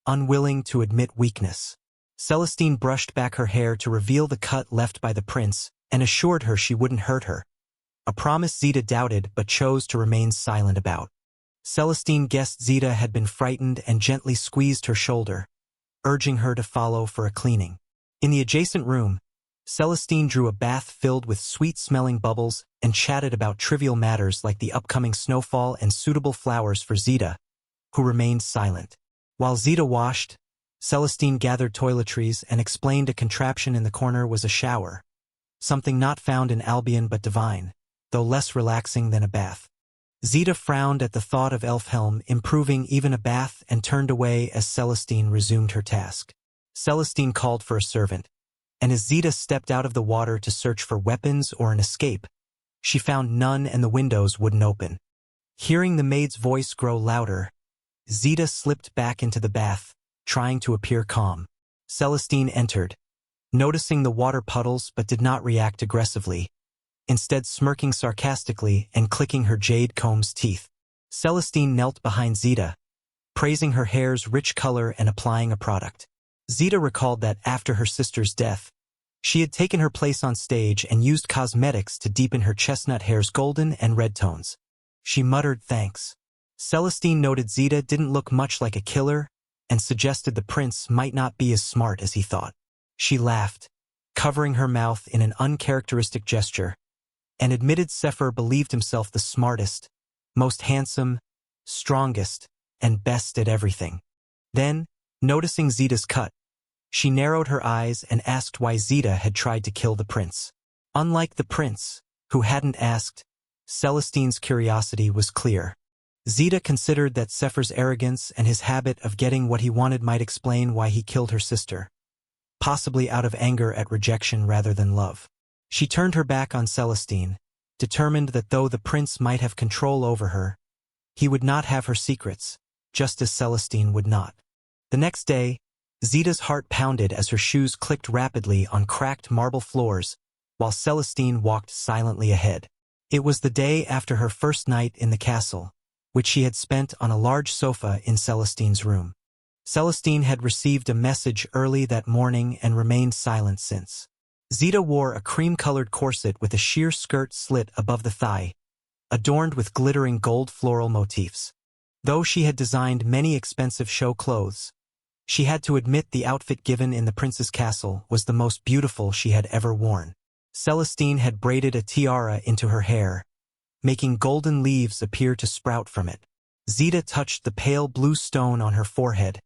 unwilling to admit weakness. Celestine brushed back her hair to reveal the cut left by the prince and assured her she wouldn't hurt her, a promise Zita doubted but chose to remain silent about. Celestine guessed Zita had been frightened and gently squeezed her shoulder, urging her to follow for a cleaning. In the adjacent room, Celestine drew a bath filled with sweet-smelling bubbles and chatted about trivial matters like the upcoming snowfall and suitable flowers for Zita, who remained silent. While Zita washed, Celestine gathered toiletries and explained a contraption in the corner was a shower, something not found in Albion but divine, though less relaxing than a bath. Zita frowned at the thought of Elfhelm improving even a bath and turned away as Celestine resumed her task. Celestine called for a servant, and as Zita stepped out of the water to search for weapons or an escape, she found none and the windows wouldn't open. Hearing the maid's voice grow louder, Zita slipped back into the bath, trying to appear calm. Celestine entered, noticing the water puddles but did not react aggressively, instead smirking sarcastically and clicking her jade comb's teeth. Celestine knelt behind Zita, praising her hair's rich color and applying a product. Zita recalled that after her sister's death, she had taken her place on stage and used cosmetics to deepen her chestnut hair's golden and red tones. She muttered thanks. Celestine noted Zita didn't look much like a killer and suggested the prince might not be as smart as he thought. She laughed, covering her mouth in an uncharacteristic gesture, and admitted Sefer believed himself the smartest, most handsome, strongest, and best at everything. Then, noticing Zita's cut, she narrowed her eyes and asked why Zita had tried to kill the prince. Unlike the prince, who hadn't asked, Celestine's curiosity was clear. Zita considered that Sefer's arrogance and his habit of getting what he wanted might explain why he killed her sister, possibly out of anger at rejection rather than love. She turned her back on Celestine, determined that though the prince might have control over her, he would not have her secrets, just as Celestine would not. The next day, Zita's heart pounded as her shoes clicked rapidly on cracked marble floors, while Celestine walked silently ahead. It was the day after her first night in the castle, which she had spent on a large sofa in Celestine's room. Celestine had received a message early that morning and remained silent since. Zita wore a cream-colored corset with a sheer skirt slit above the thigh, adorned with glittering gold floral motifs. Though she had designed many expensive show clothes, she had to admit the outfit given in the prince's castle was the most beautiful she had ever worn. Celestine had braided a tiara into her hair, making golden leaves appear to sprout from it. Zita touched the pale blue stone on her forehead,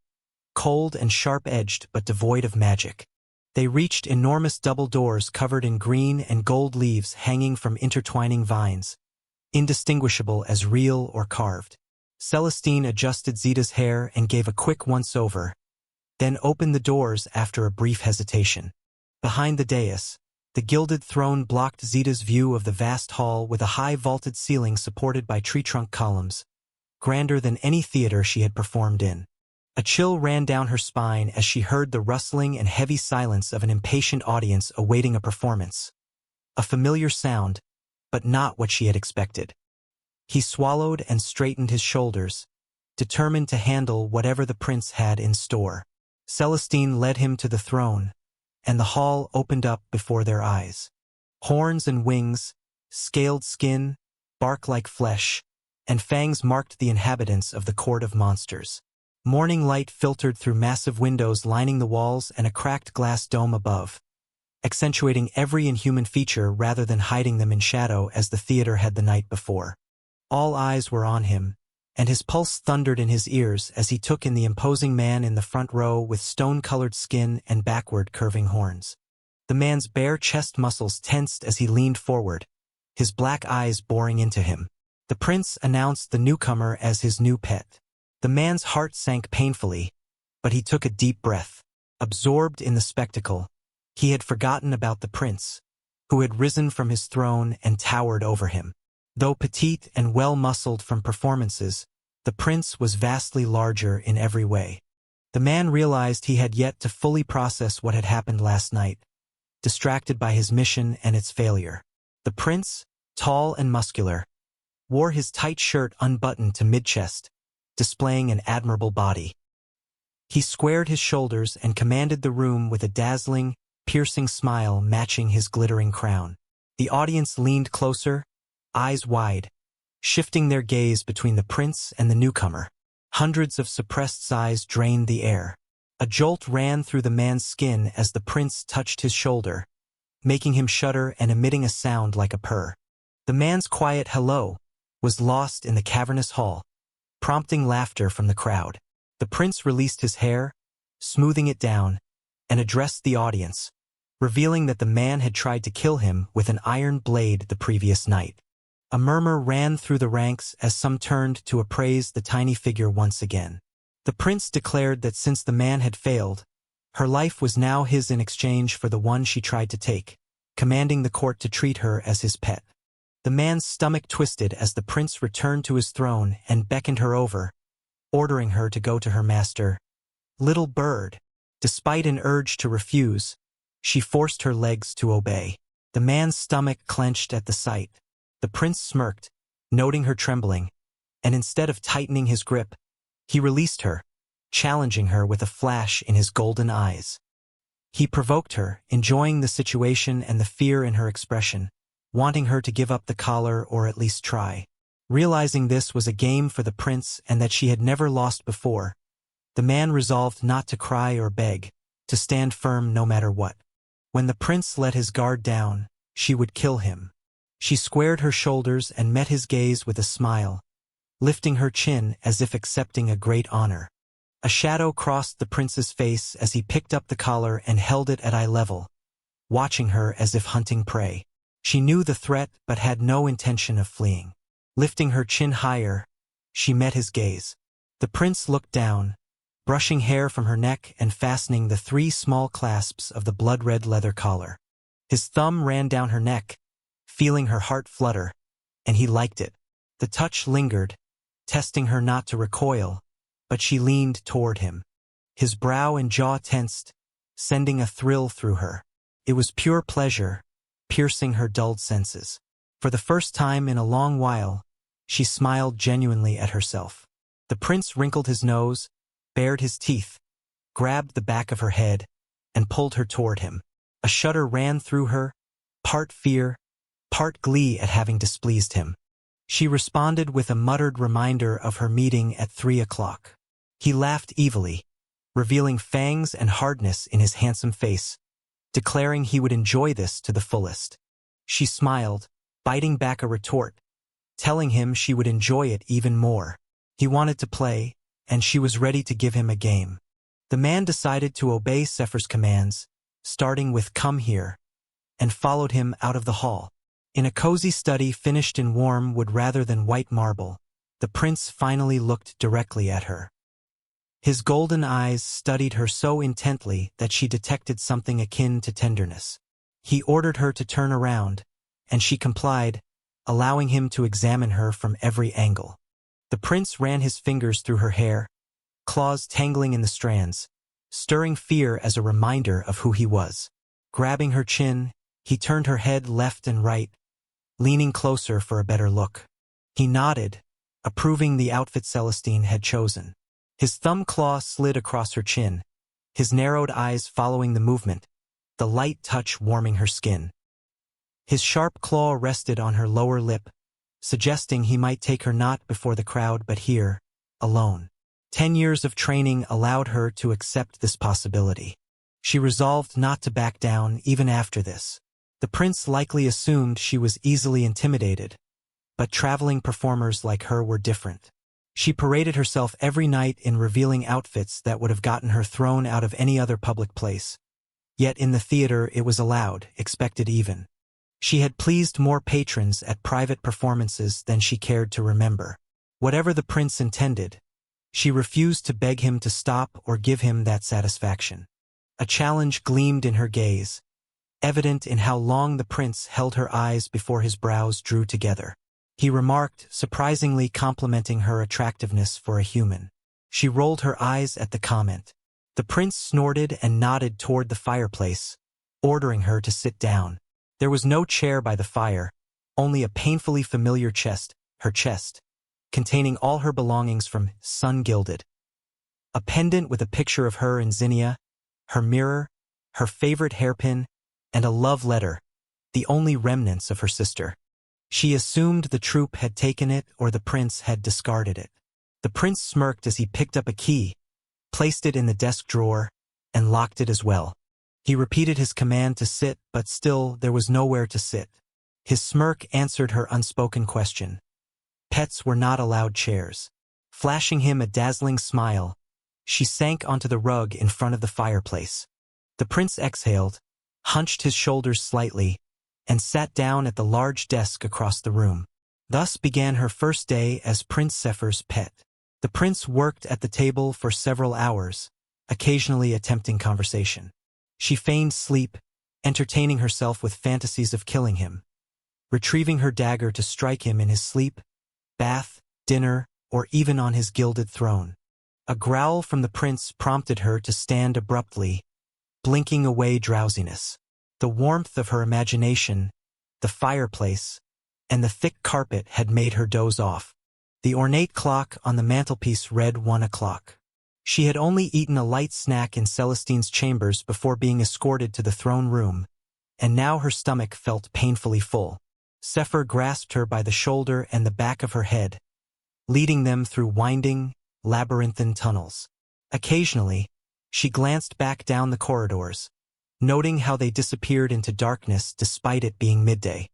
cold and sharp-edged but devoid of magic. They reached enormous double doors covered in green and gold leaves hanging from intertwining vines, indistinguishable as real or carved. Celestine adjusted Zita's hair and gave a quick once-over, then opened the doors after a brief hesitation. Behind the dais, the gilded throne blocked Zita's view of the vast hall with a high vaulted ceiling supported by tree-trunk columns, grander than any theater she had performed in. A chill ran down her spine as she heard the rustling and heavy silence of an impatient audience awaiting a performance. A familiar sound, but not what she had expected. He swallowed and straightened his shoulders, determined to handle whatever the prince had in store. Celestine led him to the throne, and the hall opened up before their eyes. Horns and wings, scaled skin, bark-like flesh, and fangs marked the inhabitants of the court of monsters. Morning light filtered through massive windows lining the walls and a cracked glass dome above, accentuating every inhuman feature rather than hiding them in shadow as the theater had the night before. All eyes were on him, and his pulse thundered in his ears as he took in the imposing man in the front row with stone-colored skin and backward curving horns. The man's bare chest muscles tensed as he leaned forward, his black eyes boring into him. The prince announced the newcomer as his new pet. The man's heart sank painfully, but he took a deep breath. Absorbed in the spectacle, he had forgotten about the prince, who had risen from his throne and towered over him. Though petite and well-muscled from performances, the prince was vastly larger in every way. The man realized he had yet to fully process what had happened last night, distracted by his mission and its failure. The prince, tall and muscular, wore his tight shirt unbuttoned to mid-chest, displaying an admirable body. He squared his shoulders and commanded the room with a dazzling, piercing smile matching his glittering crown. The audience leaned closer, eyes wide, shifting their gaze between the prince and the newcomer. Hundreds of suppressed sighs drained the air. A jolt ran through the man's skin as the prince touched his shoulder, making him shudder and emitting a sound like a purr. The man's quiet hello was lost in the cavernous hall, prompting laughter from the crowd. The prince released his hair, smoothing it down, and addressed the audience, revealing that the man had tried to kill him with an iron blade the previous night. A murmur ran through the ranks as some turned to appraise the tiny figure once again. The prince declared that since the man had failed, her life was now his in exchange for the one she tried to take, commanding the court to treat her as his pet. The man's stomach twisted as the prince returned to his throne and beckoned her over, ordering her to go to her master. Little bird. Despite an urge to refuse, she forced her legs to obey. The man's stomach clenched at the sight. The prince smirked, noting her trembling, and instead of tightening his grip, he released her, challenging her with a flash in his golden eyes. He provoked her, enjoying the situation and the fear in her expression, wanting her to give up the collar or at least try. Realizing this was a game for the prince and that she had never lost before, the man resolved not to cry or beg, to stand firm no matter what. When the prince let his guard down, she would kill him. She squared her shoulders and met his gaze with a smile, lifting her chin as if accepting a great honor. A shadow crossed the prince's face as he picked up the collar and held it at eye level, watching her as if hunting prey. She knew the threat but had no intention of fleeing. Lifting her chin higher, she met his gaze. The prince looked down, brushing hair from her neck and fastening the 3 small clasps of the blood-red leather collar. His thumb ran down her neck, feeling her heart flutter, and he liked it. The touch lingered, testing her not to recoil, but she leaned toward him. His brow and jaw tensed, sending a thrill through her. It was pure pleasure, piercing her dulled senses. For the first time in a long while, she smiled genuinely at herself. The prince wrinkled his nose, bared his teeth, grabbed the back of her head, and pulled her toward him. A shudder ran through her, part fear, part glee at having displeased him. She responded with a muttered reminder of her meeting at 3 o'clock. He laughed evilly, revealing fangs and hardness in his handsome face, declaring he would enjoy this to the fullest. She smiled, biting back a retort, telling him she would enjoy it even more. He wanted to play, and she was ready to give him a game. The man decided to obey Sephir's commands, starting with "come here," and followed him out of the hall. In a cozy study finished in warm wood rather than white marble, the prince finally looked directly at her. His golden eyes studied her so intently that she detected something akin to tenderness. He ordered her to turn around, and she complied, allowing him to examine her from every angle. The prince ran his fingers through her hair, claws tangling in the strands, stirring fear as a reminder of who he was. Grabbing her chin, he turned her head left and right, leaning closer for a better look. He nodded, approving the outfit Celestine had chosen. His thumb claw slid across her chin, his narrowed eyes following the movement, the light touch warming her skin. His sharp claw rested on her lower lip, suggesting he might take her not before the crowd but here, alone. 10 years of training allowed her to accept this possibility. She resolved not to back down even after this. The prince likely assumed she was easily intimidated, but traveling performers like her were different. She paraded herself every night in revealing outfits that would have gotten her thrown out of any other public place. Yet in the theater it was allowed, expected even. She had pleased more patrons at private performances than she cared to remember. Whatever the prince intended, she refused to beg him to stop or give him that satisfaction. A challenge gleamed in her gaze, evident in how long the prince held her eyes before his brows drew together. He remarked, surprisingly complimenting her attractiveness for a human. She rolled her eyes at the comment. The prince snorted and nodded toward the fireplace, ordering her to sit down. There was no chair by the fire, only a painfully familiar chest, her chest, containing all her belongings from sun-gilded. A pendant with a picture of her and Zinnia, her mirror, her favorite hairpin, and a love letter, the only remnants of her sister. She assumed the troupe had taken it or the prince had discarded it. The prince smirked as he picked up a key, placed it in the desk drawer, and locked it as well. He repeated his command to sit, but still there was nowhere to sit. His smirk answered her unspoken question. Pets were not allowed chairs. Flashing him a dazzling smile, she sank onto the rug in front of the fireplace. The prince exhaled, hunched his shoulders slightly, and sat down at the large desk across the room. Thus began her first day as Prince Zephyr's pet. The prince worked at the table for several hours, occasionally attempting conversation. She feigned sleep, entertaining herself with fantasies of killing him, retrieving her dagger to strike him in his sleep, bath, dinner, or even on his gilded throne. A growl from the prince prompted her to stand abruptly, blinking away drowsiness. The warmth of her imagination, the fireplace, and the thick carpet had made her doze off. The ornate clock on the mantelpiece read 1 o'clock. She had only eaten a light snack in Celestine's chambers before being escorted to the throne room, and now her stomach felt painfully full. Zephyr grasped her by the shoulder and the back of her head, leading them through winding, labyrinthine tunnels. Occasionally, she glanced back down the corridors, noting how they disappeared into darkness despite it being midday.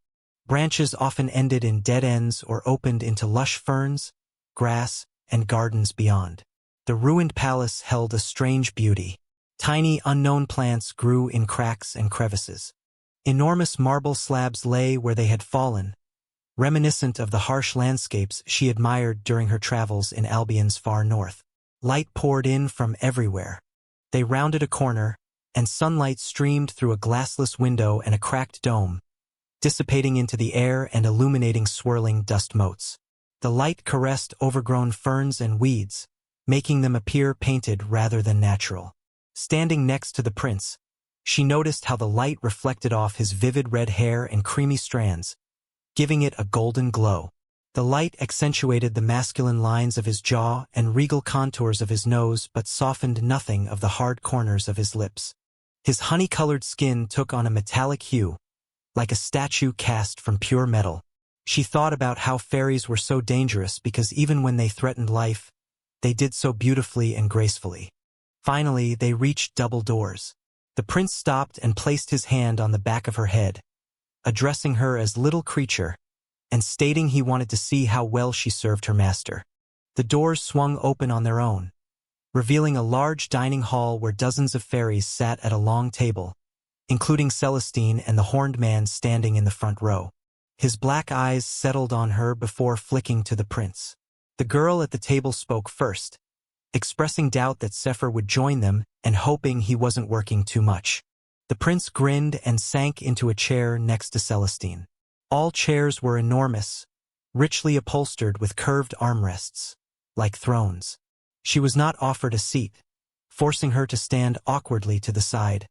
Branches often ended in dead ends or opened into lush ferns, grass, and gardens beyond. The ruined palace held a strange beauty. Tiny, unknown plants grew in cracks and crevices. Enormous marble slabs lay where they had fallen, reminiscent of the harsh landscapes she admired during her travels in Albion's far north. Light poured in from everywhere. They rounded a corner, and sunlight streamed through a glassless window and a cracked dome, dissipating into the air and illuminating swirling dust motes. The light caressed overgrown ferns and weeds, making them appear painted rather than natural. Standing next to the prince, she noticed how the light reflected off his vivid red hair and creamy strands, giving it a golden glow. The light accentuated the masculine lines of his jaw and regal contours of his nose but softened nothing of the hard corners of his lips. His honey-colored skin took on a metallic hue, like a statue cast from pure metal. She thought about how fairies were so dangerous because even when they threatened life, they did so beautifully and gracefully. Finally, they reached double doors. The prince stopped and placed his hand on the back of her head, addressing her as little creature, and stating he wanted to see how well she served her master. The doors swung open on their own, revealing a large dining hall where dozens of fairies sat at a long table, including Celestine and the horned man standing in the front row. His black eyes settled on her before flicking to the prince. The girl at the table spoke first, expressing doubt that Zephyr would join them and hoping he wasn't working too much. The prince grinned and sank into a chair next to Celestine. All chairs were enormous, richly upholstered with curved armrests, like thrones. She was not offered a seat, forcing her to stand awkwardly to the side,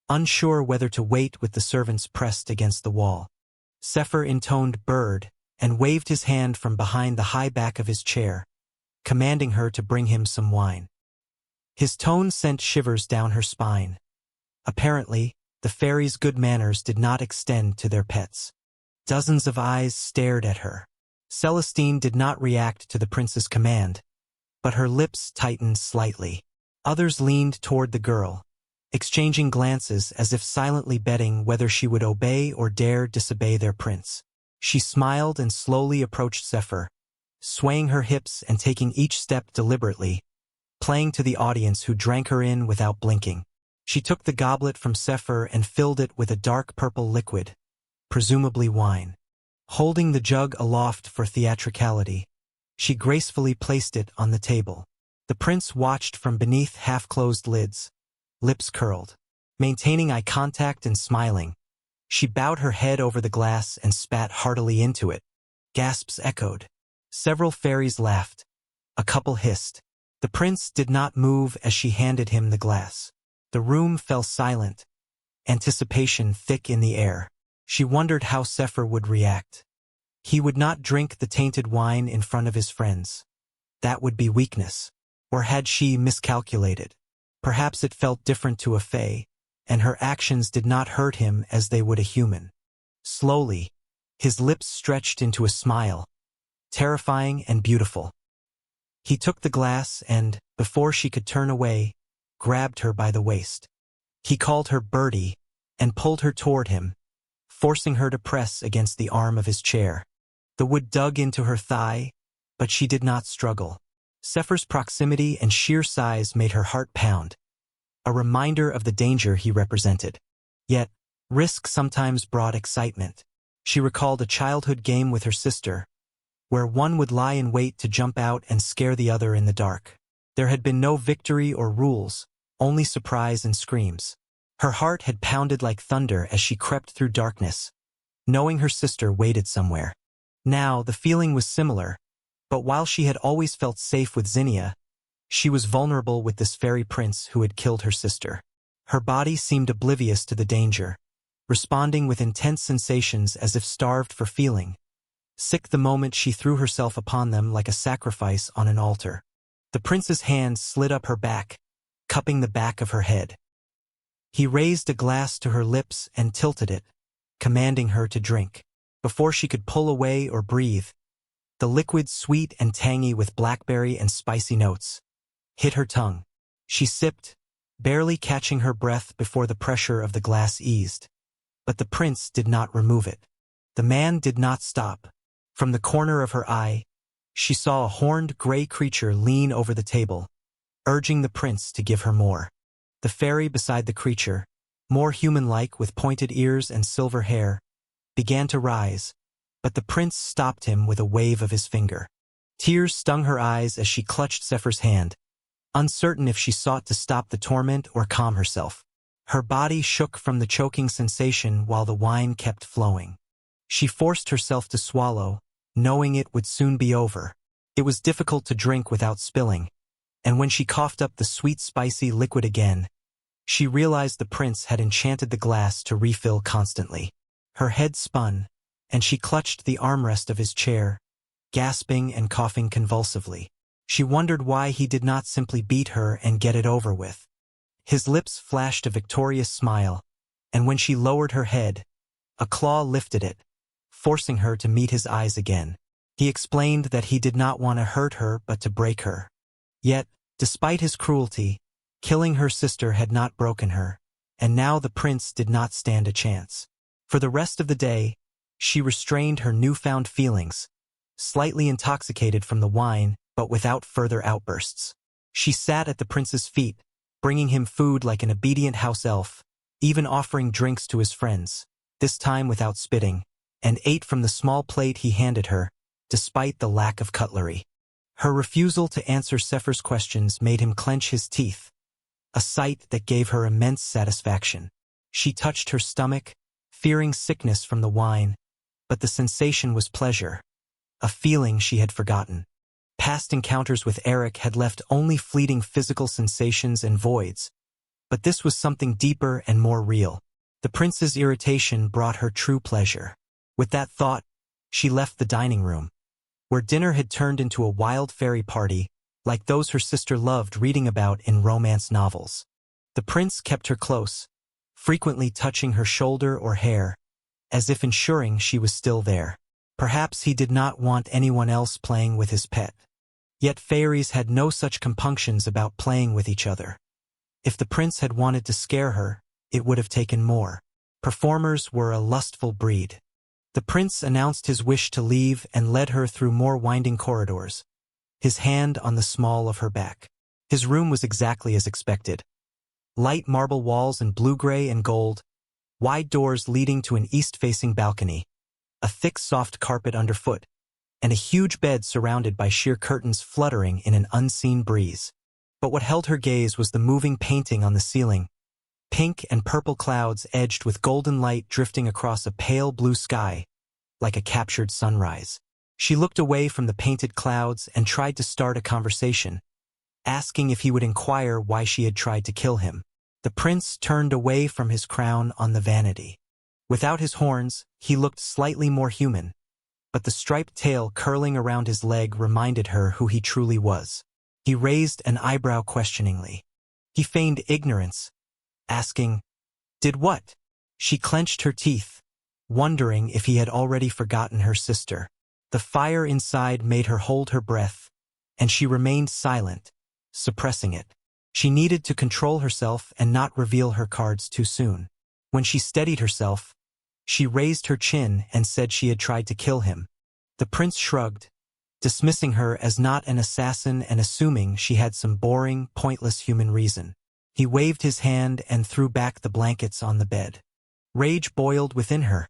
unsure whether to wait with the servants pressed against the wall. Zephyr intoned "bird" and waved his hand from behind the high back of his chair, commanding her to bring him some wine. His tone sent shivers down her spine. Apparently, the fairy's good manners did not extend to their pets. Dozens of eyes stared at her. Celestine did not react to the prince's command, but her lips tightened slightly. Others leaned toward the girl, exchanging glances as if silently betting whether she would obey or dare disobey their prince. She smiled and slowly approached Zephyr, swaying her hips and taking each step deliberately, playing to the audience who drank her in without blinking. She took the goblet from Zephyr and filled it with a dark purple liquid, presumably wine. Holding the jug aloft for theatricality, she gracefully placed it on the table. The prince watched from beneath half-closed lids, lips curled. Maintaining eye contact and smiling, she bowed her head over the glass and spat heartily into it. Gasps echoed. Several fairies laughed. A couple hissed. The prince did not move as she handed him the glass. The room fell silent, anticipation thick in the air. She wondered how Zephyr would react. He would not drink the tainted wine in front of his friends. That would be weakness. Or had she miscalculated? Perhaps it felt different to a fae, and her actions did not hurt him as they would a human. Slowly, his lips stretched into a smile, terrifying and beautiful. He took the glass and, before she could turn away, grabbed her by the waist. He called her Birdie and pulled her toward him, forcing her to press against the arm of his chair. The wood dug into her thigh, but she did not struggle. Zephyr's proximity and sheer size made her heart pound, a reminder of the danger he represented. Yet, risk sometimes brought excitement. She recalled a childhood game with her sister, where one would lie in wait to jump out and scare the other in the dark. There had been no victory or rules, only surprise and screams. Her heart had pounded like thunder as she crept through darkness, knowing her sister waited somewhere. Now, the feeling was similar, but while she had always felt safe with Zinnia, she was vulnerable with this fairy prince who had killed her sister. Her body seemed oblivious to the danger, responding with intense sensations as if starved for feeling. Sick the moment she threw herself upon them like a sacrifice on an altar. The prince's hand slid up her back, cupping the back of her head. He raised a glass to her lips and tilted it, commanding her to drink. Before she could pull away or breathe, the liquid, sweet and tangy with blackberry and spicy notes, hit her tongue. She sipped, barely catching her breath before the pressure of the glass eased. But the prince did not remove it. The man did not stop. From the corner of her eye, she saw a horned gray creature lean over the table, urging the prince to give her more. The fairy beside the creature, more human-like with pointed ears and silver hair, began to rise, but the prince stopped him with a wave of his finger. Tears stung her eyes as she clutched Zephyr's hand, uncertain if she sought to stop the torment or calm herself. Her body shook from the choking sensation while the wine kept flowing. She forced herself to swallow, knowing it would soon be over. It was difficult to drink without spilling, and when she coughed up the sweet spicy liquid again, she realized the prince had enchanted the glass to refill constantly. Her head spun, and she clutched the armrest of his chair, gasping and coughing convulsively. She wondered why he did not simply beat her and get it over with. His lips flashed a victorious smile, and when she lowered her head, a claw lifted it, forcing her to meet his eyes again. He explained that he did not want to hurt her but to break her. Yet, despite his cruelty, killing her sister had not broken her, and now the prince did not stand a chance. For the rest of the day, she restrained her newfound feelings, slightly intoxicated from the wine but without further outbursts. She sat at the prince's feet, bringing him food like an obedient house elf, even offering drinks to his friends, this time without spitting, and ate from the small plate he handed her, despite the lack of cutlery. Her refusal to answer Zephyr's questions made him clench his teeth, a sight that gave her immense satisfaction. She touched her stomach, fearing sickness from the wine, but the sensation was pleasure, a feeling she had forgotten. Past encounters with Eric had left only fleeting physical sensations and voids, but this was something deeper and more real. The prince's irritation brought her true pleasure. With that thought, she left the dining room, where dinner had turned into a wild fairy party, like those her sister loved reading about in romance novels. The prince kept her close, frequently touching her shoulder or hair, as if ensuring she was still there. Perhaps he did not want anyone else playing with his pet. Yet fairies had no such compunctions about playing with each other. If the prince had wanted to scare her, it would have taken more. Performers were a lustful breed. The prince announced his wish to leave and led her through more winding corridors, his hand on the small of her back. His room was exactly as expected. Light marble walls in blue-gray and gold, wide doors leading to an east-facing balcony, a thick soft carpet underfoot, and a huge bed surrounded by sheer curtains fluttering in an unseen breeze. But what held her gaze was the moving painting on the ceiling, pink and purple clouds edged with golden light drifting across a pale blue sky, like a captured sunrise. She looked away from the painted clouds and tried to start a conversation, asking if he would inquire why she had tried to kill him. The prince turned away from his crown on the vanity. Without his horns, he looked slightly more human, but the striped tail curling around his leg reminded her who he truly was. He raised an eyebrow questioningly. He feigned ignorance, asking, "Did what?" She clenched her teeth, wondering if he had already forgotten her sister. The fire inside made her hold her breath, and she remained silent, suppressing it. She needed to control herself and not reveal her cards too soon. When she steadied herself, she raised her chin and said she had tried to kill him. The prince shrugged, dismissing her as not an assassin and assuming she had some boring, pointless human reason. He waved his hand and threw back the blankets on the bed. Rage boiled within her,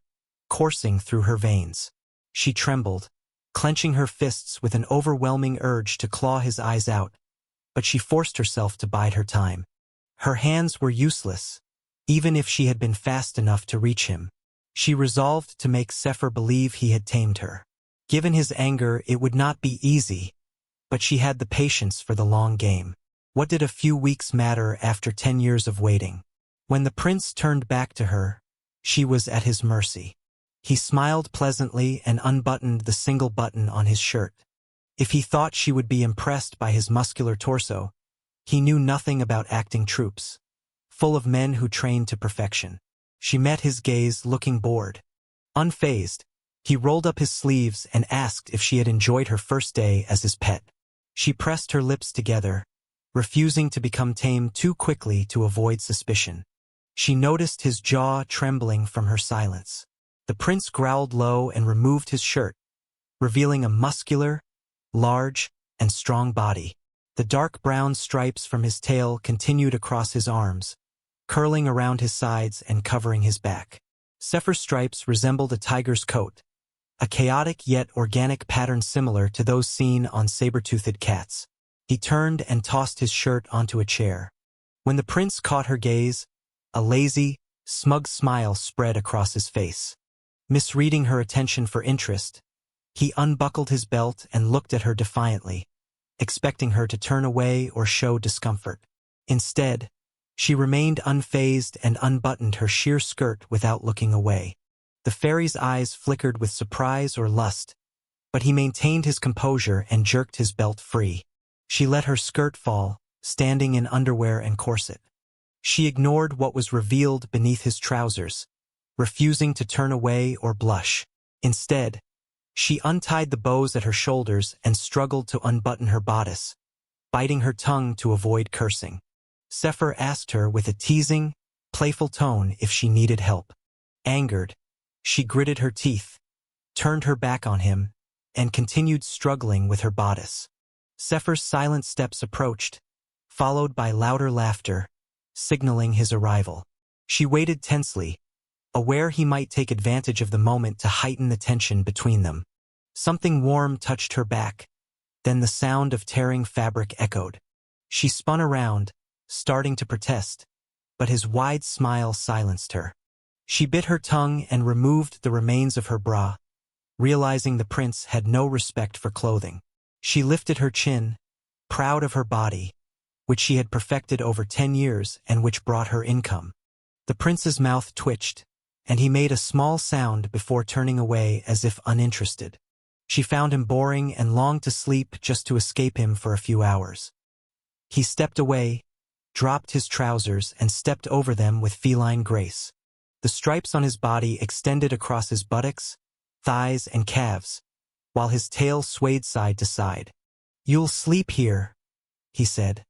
coursing through her veins. She trembled, clenching her fists with an overwhelming urge to claw his eyes out, but she forced herself to bide her time. Her hands were useless, even if she had been fast enough to reach him. She resolved to make Sefer believe he had tamed her. Given his anger, it would not be easy, but she had the patience for the long game. What did a few weeks matter after 10 years of waiting? When the prince turned back to her, she was at his mercy. He smiled pleasantly and unbuttoned the single button on his shirt. If he thought she would be impressed by his muscular torso, he knew nothing about acting troops, full of men who trained to perfection. She met his gaze, looking bored. Unfazed, he rolled up his sleeves and asked if she had enjoyed her first day as his pet. She pressed her lips together, refusing to become tame too quickly to avoid suspicion. She noticed his jaw trembling from her silence. The prince growled low and removed his shirt, revealing a muscular, large, and strong body. The dark brown stripes from his tail continued across his arms, curling around his sides and covering his back. Sefer's stripes resembled a tiger's coat, a chaotic yet organic pattern similar to those seen on saber-toothed cats. He turned and tossed his shirt onto a chair. When the prince caught her gaze, a lazy, smug smile spread across his face. Misreading her attention for interest, he unbuckled his belt and looked at her defiantly, expecting her to turn away or show discomfort. Instead, she remained unfazed and unbuttoned her sheer skirt without looking away. The fairy's eyes flickered with surprise or lust, but he maintained his composure and jerked his belt free. She let her skirt fall, standing in underwear and corset. She ignored what was revealed beneath his trousers, refusing to turn away or blush. Instead, she untied the bows at her shoulders and struggled to unbutton her bodice, biting her tongue to avoid cursing. Sefer asked her with a teasing, playful tone if she needed help. Angered, she gritted her teeth, turned her back on him, and continued struggling with her bodice. Sefer's silent steps approached, followed by louder laughter, signaling his arrival. She waited tensely, aware he might take advantage of the moment to heighten the tension between them. Something warm touched her back, then the sound of tearing fabric echoed. She spun around, starting to protest, but his wide smile silenced her. She bit her tongue and removed the remains of her bra, realizing the prince had no respect for clothing. She lifted her chin, proud of her body, which she had perfected over 10 years and which brought her income. The prince's mouth twitched, and he made a small sound before turning away as if uninterested. She found him boring and longed to sleep just to escape him for a few hours. He stepped away, dropped his trousers, and stepped over them with feline grace. The stripes on his body extended across his buttocks, thighs, and calves, while his tail swayed side to side. "You'll sleep here," he said,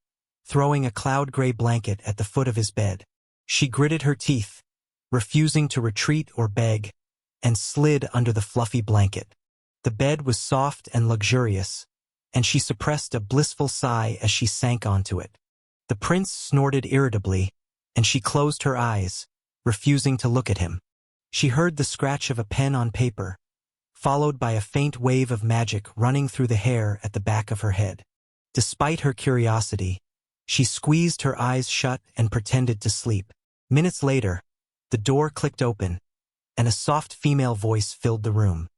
throwing a cloud-gray blanket at the foot of his bed. She gritted her teeth, refusing to retreat or beg, and slid under the fluffy blanket. The bed was soft and luxurious, and she suppressed a blissful sigh as she sank onto it. The prince snorted irritably, and she closed her eyes, refusing to look at him. She heard the scratch of a pen on paper, followed by a faint wave of magic running through the hair at the back of her head. Despite her curiosity, she squeezed her eyes shut and pretended to sleep. Minutes later, the door clicked open, and a soft female voice filled the room.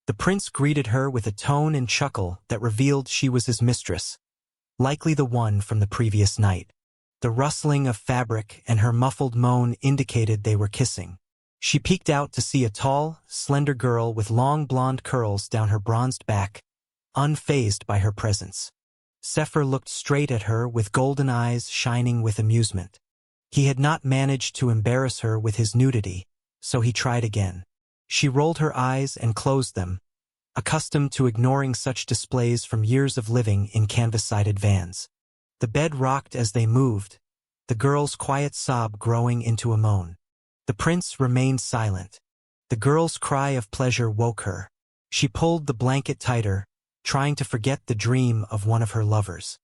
The prince greeted her with a tone and chuckle that revealed she was his mistress, likely the one from the previous night. The rustling of fabric and her muffled moan indicated they were kissing. She peeked out to see a tall, slender girl with long blonde curls down her bronzed back, unfazed by her presence. Zephyr looked straight at her with golden eyes shining with amusement. He had not managed to embarrass her with his nudity, so he tried again. She rolled her eyes and closed them, accustomed to ignoring such displays from years of living in canvas-sided vans. The bed rocked as they moved, the girl's quiet sob growing into a moan. The prince remained silent. The girl's cry of pleasure woke her. She pulled the blanket tighter, trying to forget the dream of one of her lovers.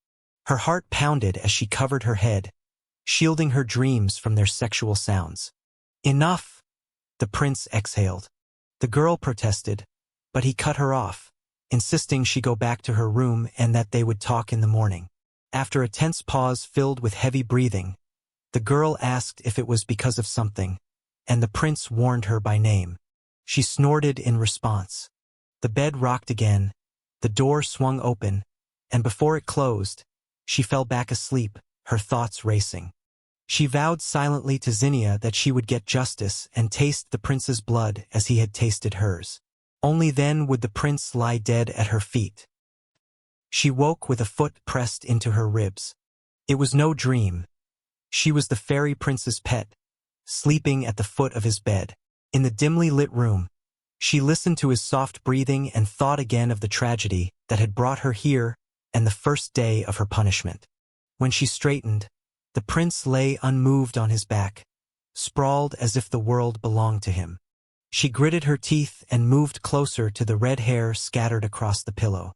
Her heart pounded as she covered her head, shielding her dreams from their sexual sounds. "Enough!" the prince exhaled. The girl protested, but he cut her off, insisting she go back to her room and that they would talk in the morning. After a tense pause filled with heavy breathing, the girl asked if it was because of something, and the prince warned her by name. She snorted in response. The bed rocked again, the door swung open, and before it closed, she fell back asleep, her thoughts racing. She vowed silently to Zinnia that she would get justice and taste the prince's blood as he had tasted hers. Only then would the prince lie dead at her feet. She woke with a foot pressed into her ribs. It was no dream. She was the fairy prince's pet, sleeping at the foot of his bed. In the dimly lit room, she listened to his soft breathing and thought again of the tragedy that had brought her here and the first day of her punishment. When she straightened, the prince lay unmoved on his back, sprawled as if the world belonged to him. She gritted her teeth and moved closer to the red hair scattered across the pillow.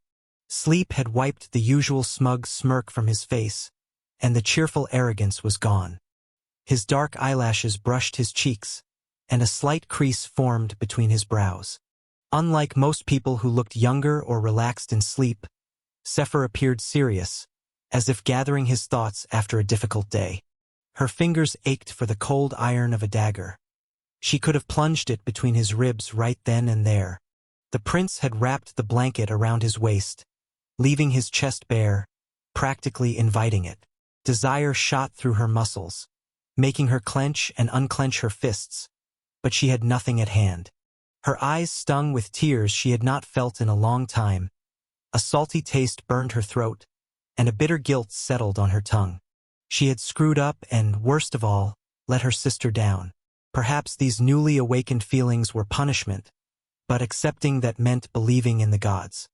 Sleep had wiped the usual smug smirk from his face, and the cheerful arrogance was gone. His dark eyelashes brushed his cheeks, and a slight crease formed between his brows. Unlike most people who looked younger or relaxed in sleep, Zephyr appeared serious, as if gathering his thoughts after a difficult day. Her fingers ached for the cold iron of a dagger. She could have plunged it between his ribs right then and there. The prince had wrapped the blanket around his waist, leaving his chest bare, practically inviting it. Desire shot through her muscles, making her clench and unclench her fists, but she had nothing at hand. Her eyes stung with tears she had not felt in a long time. A salty taste burned her throat, and a bitter guilt settled on her tongue. She had screwed up and, worst of all, let her sister down. Perhaps these newly awakened feelings were punishment, but accepting that meant believing in the gods.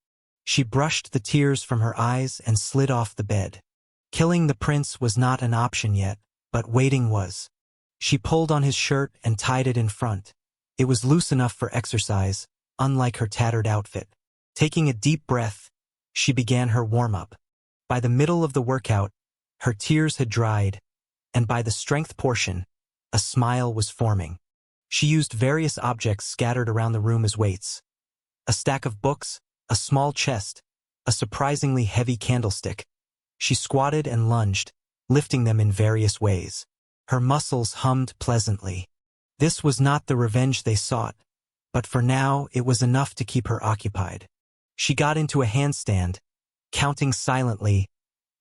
She brushed the tears from her eyes and slid off the bed. Killing the prince was not an option yet, but waiting was. She pulled on his shirt and tied it in front. It was loose enough for exercise, unlike her tattered outfit. Taking a deep breath, she began her warm-up. By the middle of the workout, her tears had dried, and by the strength portion, a smile was forming. She used various objects scattered around the room as weights. A stack of books, a small chest, a surprisingly heavy candlestick. She squatted and lunged, lifting them in various ways. Her muscles hummed pleasantly. This was not the revenge they sought, but for now it was enough to keep her occupied. She got into a handstand, counting silently,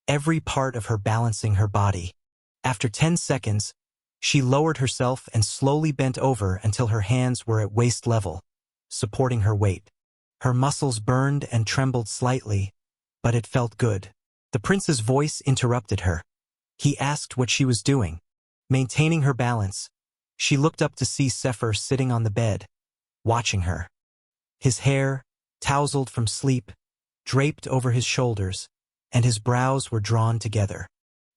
every part of her balancing her body. After 10 seconds, she lowered herself and slowly bent over until her hands were at waist level, supporting her weight. Her muscles burned and trembled slightly, but it felt good. The prince's voice interrupted her. He asked what she was doing. Maintaining her balance, she looked up to see Zephyr sitting on the bed, watching her. His hair, tousled from sleep, draped over his shoulders, and his brows were drawn together.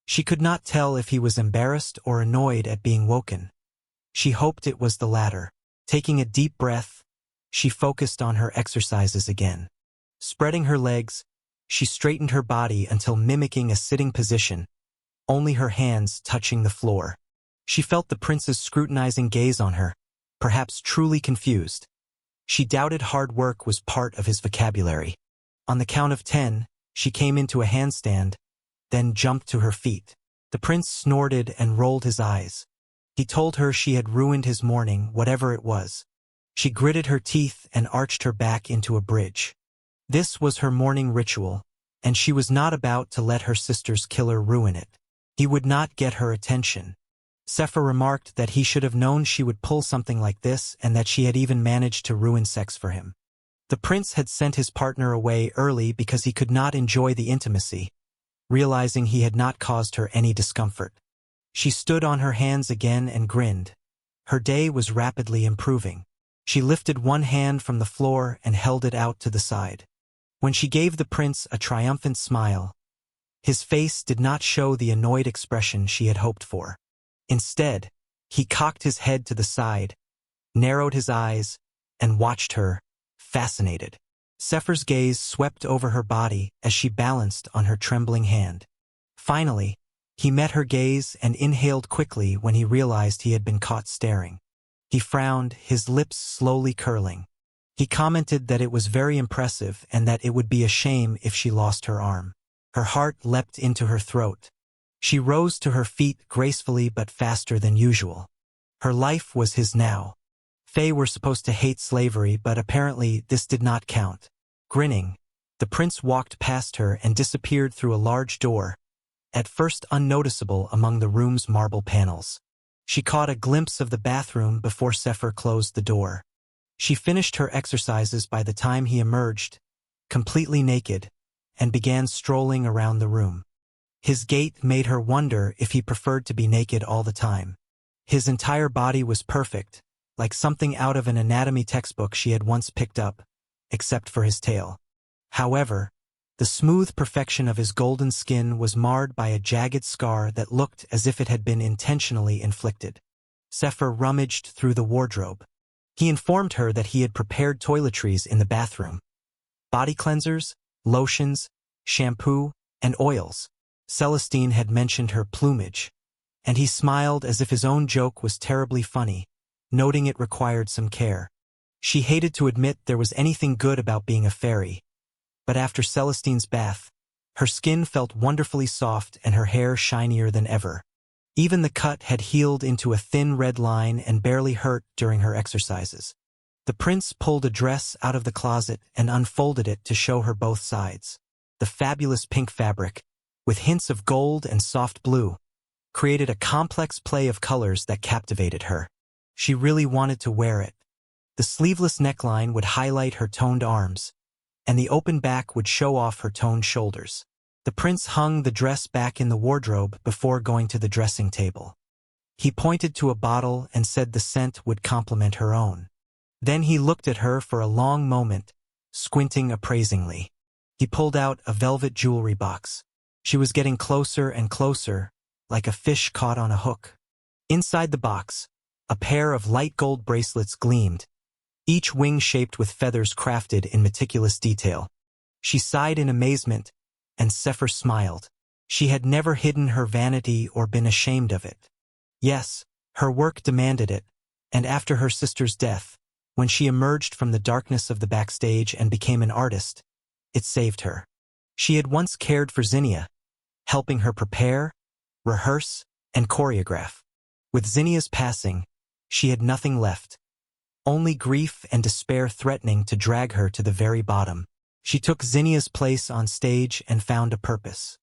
She could not tell if he was embarrassed or annoyed at being woken. She hoped it was the latter. Taking a deep breath, she focused on her exercises again. Spreading her legs, she straightened her body until mimicking a sitting position, only her hands touching the floor. She felt the prince's scrutinizing gaze on her, perhaps truly confused. She doubted hard work was part of his vocabulary. On the count of 10, she came into a handstand, then jumped to her feet. The prince snorted and rolled his eyes. He told her she had ruined his morning, whatever it was. She gritted her teeth and arched her back into a bridge. This was her morning ritual, and she was not about to let her sister's killer ruin it. He would not get her attention. Zephyr remarked that he should have known she would pull something like this and that she had even managed to ruin sex for him. The prince had sent his partner away early because he could not enjoy the intimacy, realizing he had not caused her any discomfort. She stood on her hands again and grinned. Her day was rapidly improving. She lifted one hand from the floor and held it out to the side. When she gave the prince a triumphant smile, his face did not show the annoyed expression she had hoped for. Instead, he cocked his head to the side, narrowed his eyes, and watched her, fascinated. Zephyr's gaze swept over her body as she balanced on her trembling hand. Finally, he met her gaze and inhaled quickly when he realized he had been caught staring. He frowned, his lips slowly curling. He commented that it was very impressive and that it would be a shame if she lost her arm. Her heart leapt into her throat. She rose to her feet gracefully but faster than usual. Her life was his now. Fae were supposed to hate slavery, but apparently this did not count. Grinning, the prince walked past her and disappeared through a large door, at first unnoticeable among the room's marble panels. She caught a glimpse of the bathroom before Zephyr closed the door. She finished her exercises by the time he emerged, completely naked, and began strolling around the room. His gait made her wonder if he preferred to be naked all the time. His entire body was perfect, like something out of an anatomy textbook she had once picked up, except for his tail. However, the smooth perfection of his golden skin was marred by a jagged scar that looked as if it had been intentionally inflicted. Zephyr rummaged through the wardrobe. He informed her that he had prepared toiletries in the bathroom. Body cleansers, lotions, shampoo, and oils. Celestine had mentioned her plumage, and he smiled as if his own joke was terribly funny, noting it required some care. She hated to admit there was anything good about being a fairy, but after Celestine's bath, her skin felt wonderfully soft and her hair shinier than ever. Even the cut had healed into a thin red line and barely hurt during her exercises. The prince pulled a dress out of the closet and unfolded it to show her both sides. The fabulous pink fabric, with hints of gold and soft blue, created a complex play of colors that captivated her. She really wanted to wear it. The sleeveless neckline would highlight her toned arms, and the open back would show off her toned shoulders. The prince hung the dress back in the wardrobe before going to the dressing table. He pointed to a bottle and said the scent would complement her own. Then he looked at her for a long moment, squinting appraisingly. He pulled out a velvet jewelry box. She was getting closer and closer, like a fish caught on a hook. Inside the box, a pair of light gold bracelets gleamed, each wing shaped with feathers crafted in meticulous detail. She sighed in amazement, and Zephyr smiled. She had never hidden her vanity or been ashamed of it. Yes, her work demanded it, and after her sister's death, when she emerged from the darkness of the backstage and became an artist, it saved her. She had once cared for Zinnia, helping her prepare, rehearse, and choreograph. With Zinnia's passing, she had nothing left, only grief and despair threatening to drag her to the very bottom. She took Zinnia's place on stage and found a purpose.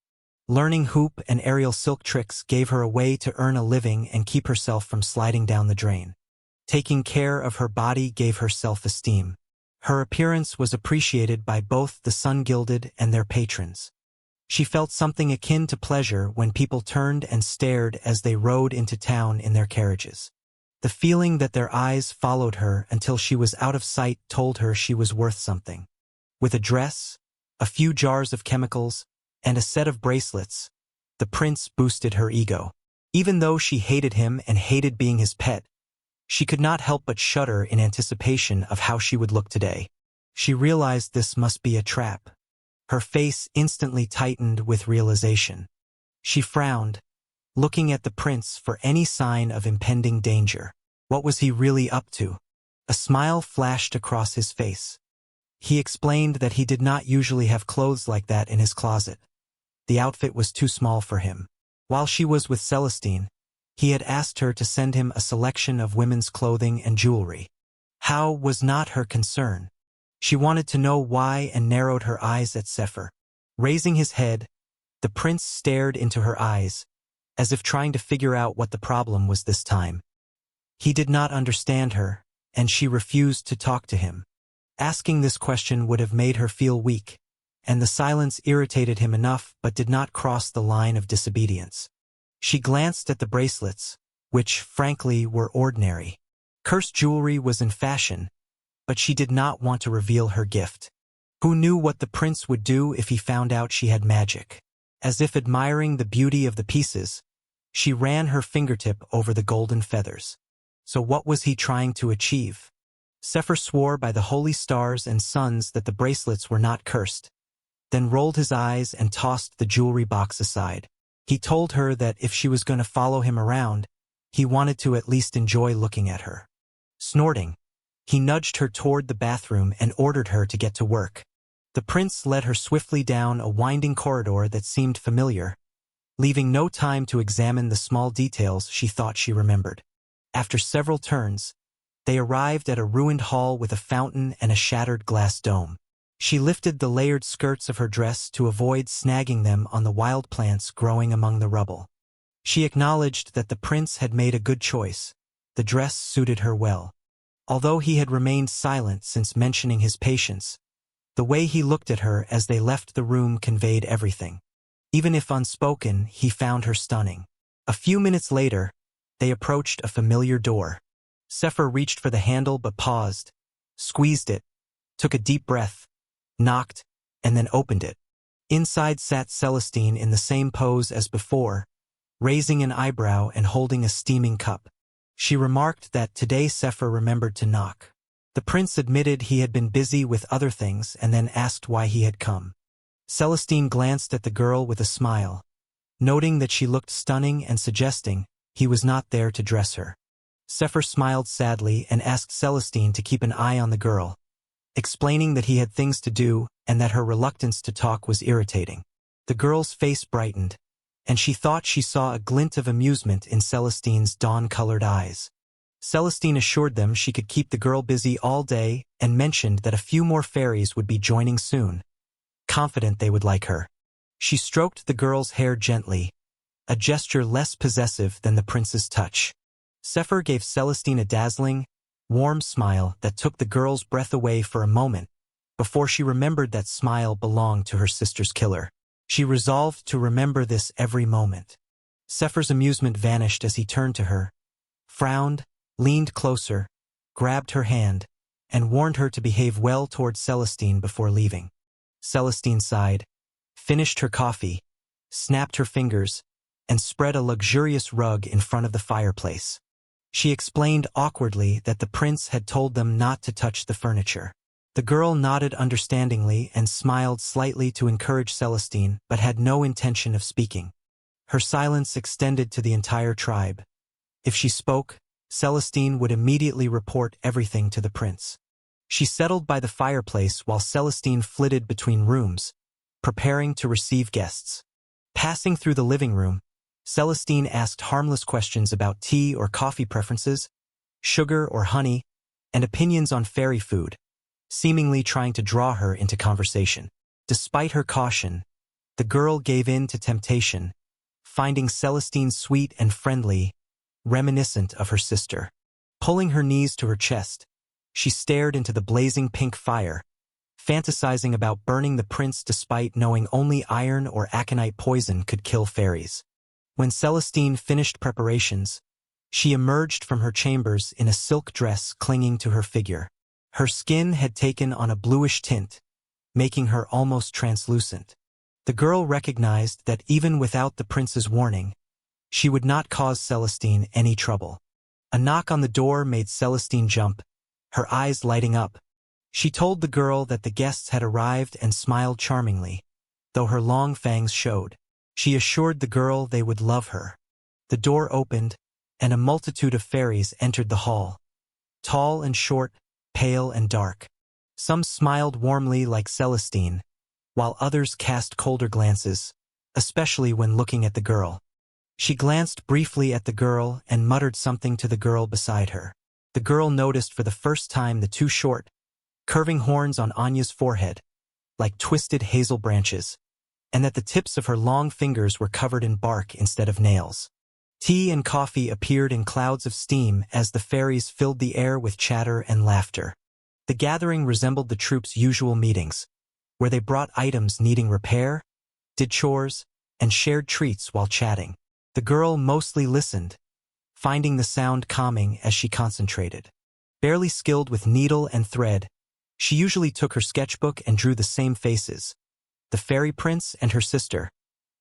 Learning hoop and aerial silk tricks gave her a way to earn a living and keep herself from sliding down the drain. Taking care of her body gave her self-esteem. Her appearance was appreciated by both the Sun-Gilded and their patrons. She felt something akin to pleasure when people turned and stared as they rode into town in their carriages. The feeling that their eyes followed her until she was out of sight told her she was worth something. With a dress, a few jars of chemicals, and a set of bracelets, the prince boosted her ego. Even though she hated him and hated being his pet, she could not help but shudder in anticipation of how she would look today. She realized this must be a trap. Her face instantly tightened with realization. She frowned, looking at the prince for any sign of impending danger. What was he really up to? A smile flashed across his face. He explained that he did not usually have clothes like that in his closet. The outfit was too small for him. While she was with Celestine, he had asked her to send him a selection of women's clothing and jewelry. How was not her concern. She wanted to know why and narrowed her eyes at Sefer. Raising his head, the prince stared into her eyes, as if trying to figure out what the problem was this time. He did not understand her, and she refused to talk to him. Asking this question would have made her feel weak, and the silence irritated him enough but did not cross the line of disobedience. She glanced at the bracelets, which, frankly, were ordinary. Cursed jewelry was in fashion, but she did not want to reveal her gift. Who knew what the prince would do if he found out she had magic? As if admiring the beauty of the pieces, she ran her fingertip over the golden feathers. So what was he trying to achieve? Sefer swore by the holy stars and suns that the bracelets were not cursed, then rolled his eyes and tossed the jewelry box aside. He told her that if she was going to follow him around, he wanted to at least enjoy looking at her. Snorting, he nudged her toward the bathroom and ordered her to get to work. The prince led her swiftly down a winding corridor that seemed familiar, leaving no time to examine the small details she thought she remembered. After several turns, they arrived at a ruined hall with a fountain and a shattered glass dome. She lifted the layered skirts of her dress to avoid snagging them on the wild plants growing among the rubble. She acknowledged that the prince had made a good choice. The dress suited her well. Although he had remained silent since mentioning his patience, the way he looked at her as they left the room conveyed everything. Even if unspoken, he found her stunning. A few minutes later, they approached a familiar door. Sefer reached for the handle but paused, squeezed it, took a deep breath, knocked, and then opened it. Inside sat Celestine in the same pose as before, raising an eyebrow and holding a steaming cup. She remarked that today Sefer remembered to knock. The prince admitted he had been busy with other things and then asked why he had come. Celestine glanced at the girl with a smile, noting that she looked stunning and suggesting he was not there to dress her. Sefer smiled sadly and asked Celestine to keep an eye on the girl, explaining that he had things to do and that her reluctance to talk was irritating. The girl's face brightened, and she thought she saw a glint of amusement in Celestine's dawn-colored eyes. Celestine assured them she could keep the girl busy all day and mentioned that a few more fairies would be joining soon, confident they would like her. She stroked the girl's hair gently, a gesture less possessive than the prince's touch. Sefer gave Celestine a dazzling, warm smile that took the girl's breath away for a moment before she remembered that smile belonged to her sister's killer. She resolved to remember this every moment. Sefer's amusement vanished as he turned to her, frowned, leaned closer, grabbed her hand, and warned her to behave well toward Celestine before leaving. Celestine sighed, finished her coffee, snapped her fingers, and spread a luxurious rug in front of the fireplace. She explained awkwardly that the prince had told them not to touch the furniture. The girl nodded understandingly and smiled slightly to encourage Celestine, but had no intention of speaking. Her silence extended to the entire tribe. If she spoke, Celestine would immediately report everything to the prince. She settled by the fireplace while Celestine flitted between rooms, preparing to receive guests. Passing through the living room, Celestine asked harmless questions about tea or coffee preferences, sugar or honey, and opinions on fairy food, seemingly trying to draw her into conversation. Despite her caution, the girl gave in to temptation, finding Celestine sweet and friendly, reminiscent of her sister. Pulling her knees to her chest, She stared into the blazing pink fire, fantasizing about burning the prince despite knowing only iron or aconite poison could kill fairies. When Celestine finished preparations, she emerged from her chambers in a silk dress clinging to her figure. Her skin had taken on a bluish tint, making her almost translucent. The girl recognized that even without the prince's warning, she would not cause Celestine any trouble. A knock on the door made Celestine jump, her eyes lighting up. She told the girl that the guests had arrived and smiled charmingly, though her long fangs showed. She assured the girl they would love her. The door opened, and a multitude of fairies entered the hall. Tall and short, pale and dark. Some smiled warmly like Celestine, while others cast colder glances, especially when looking at the girl. She glanced briefly at the girl and muttered something to the girl beside her. The girl noticed for the first time the two short, curving horns on Anya's forehead, like twisted hazel branches, and that the tips of her long fingers were covered in bark instead of nails. Tea and coffee appeared in clouds of steam as the fairies filled the air with chatter and laughter. The gathering resembled the troup's usual meetings, where they brought items needing repair, did chores, and shared treats while chatting. The girl mostly listened, finding the sound calming as she concentrated. Barely skilled with needle and thread, she usually took her sketchbook and drew the same faces, the fairy prince and her sister,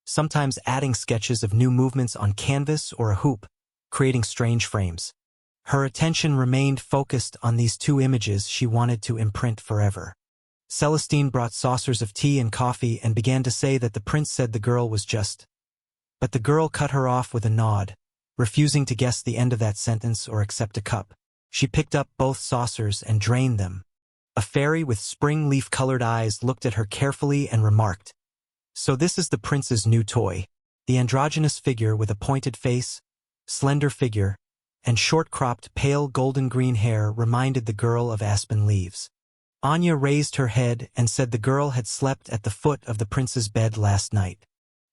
sometimes adding sketches of new movements on canvas or a hoop, creating strange frames. Her attention remained focused on these two images she wanted to imprint forever. Celestine brought saucers of tea and coffee and began to say that the prince said the girl was just. But the girl cut her off with a nod, refusing to guess the end of that sentence or accept a cup. She picked up both saucers and drained them. A fairy with spring leaf-colored eyes looked at her carefully and remarked, "So this is the prince's new toy." The androgynous figure with a pointed face, slender figure, and short-cropped pale golden-green hair reminded the girl of aspen leaves. Anya raised her head and said the girl had slept at the foot of the prince's bed last night.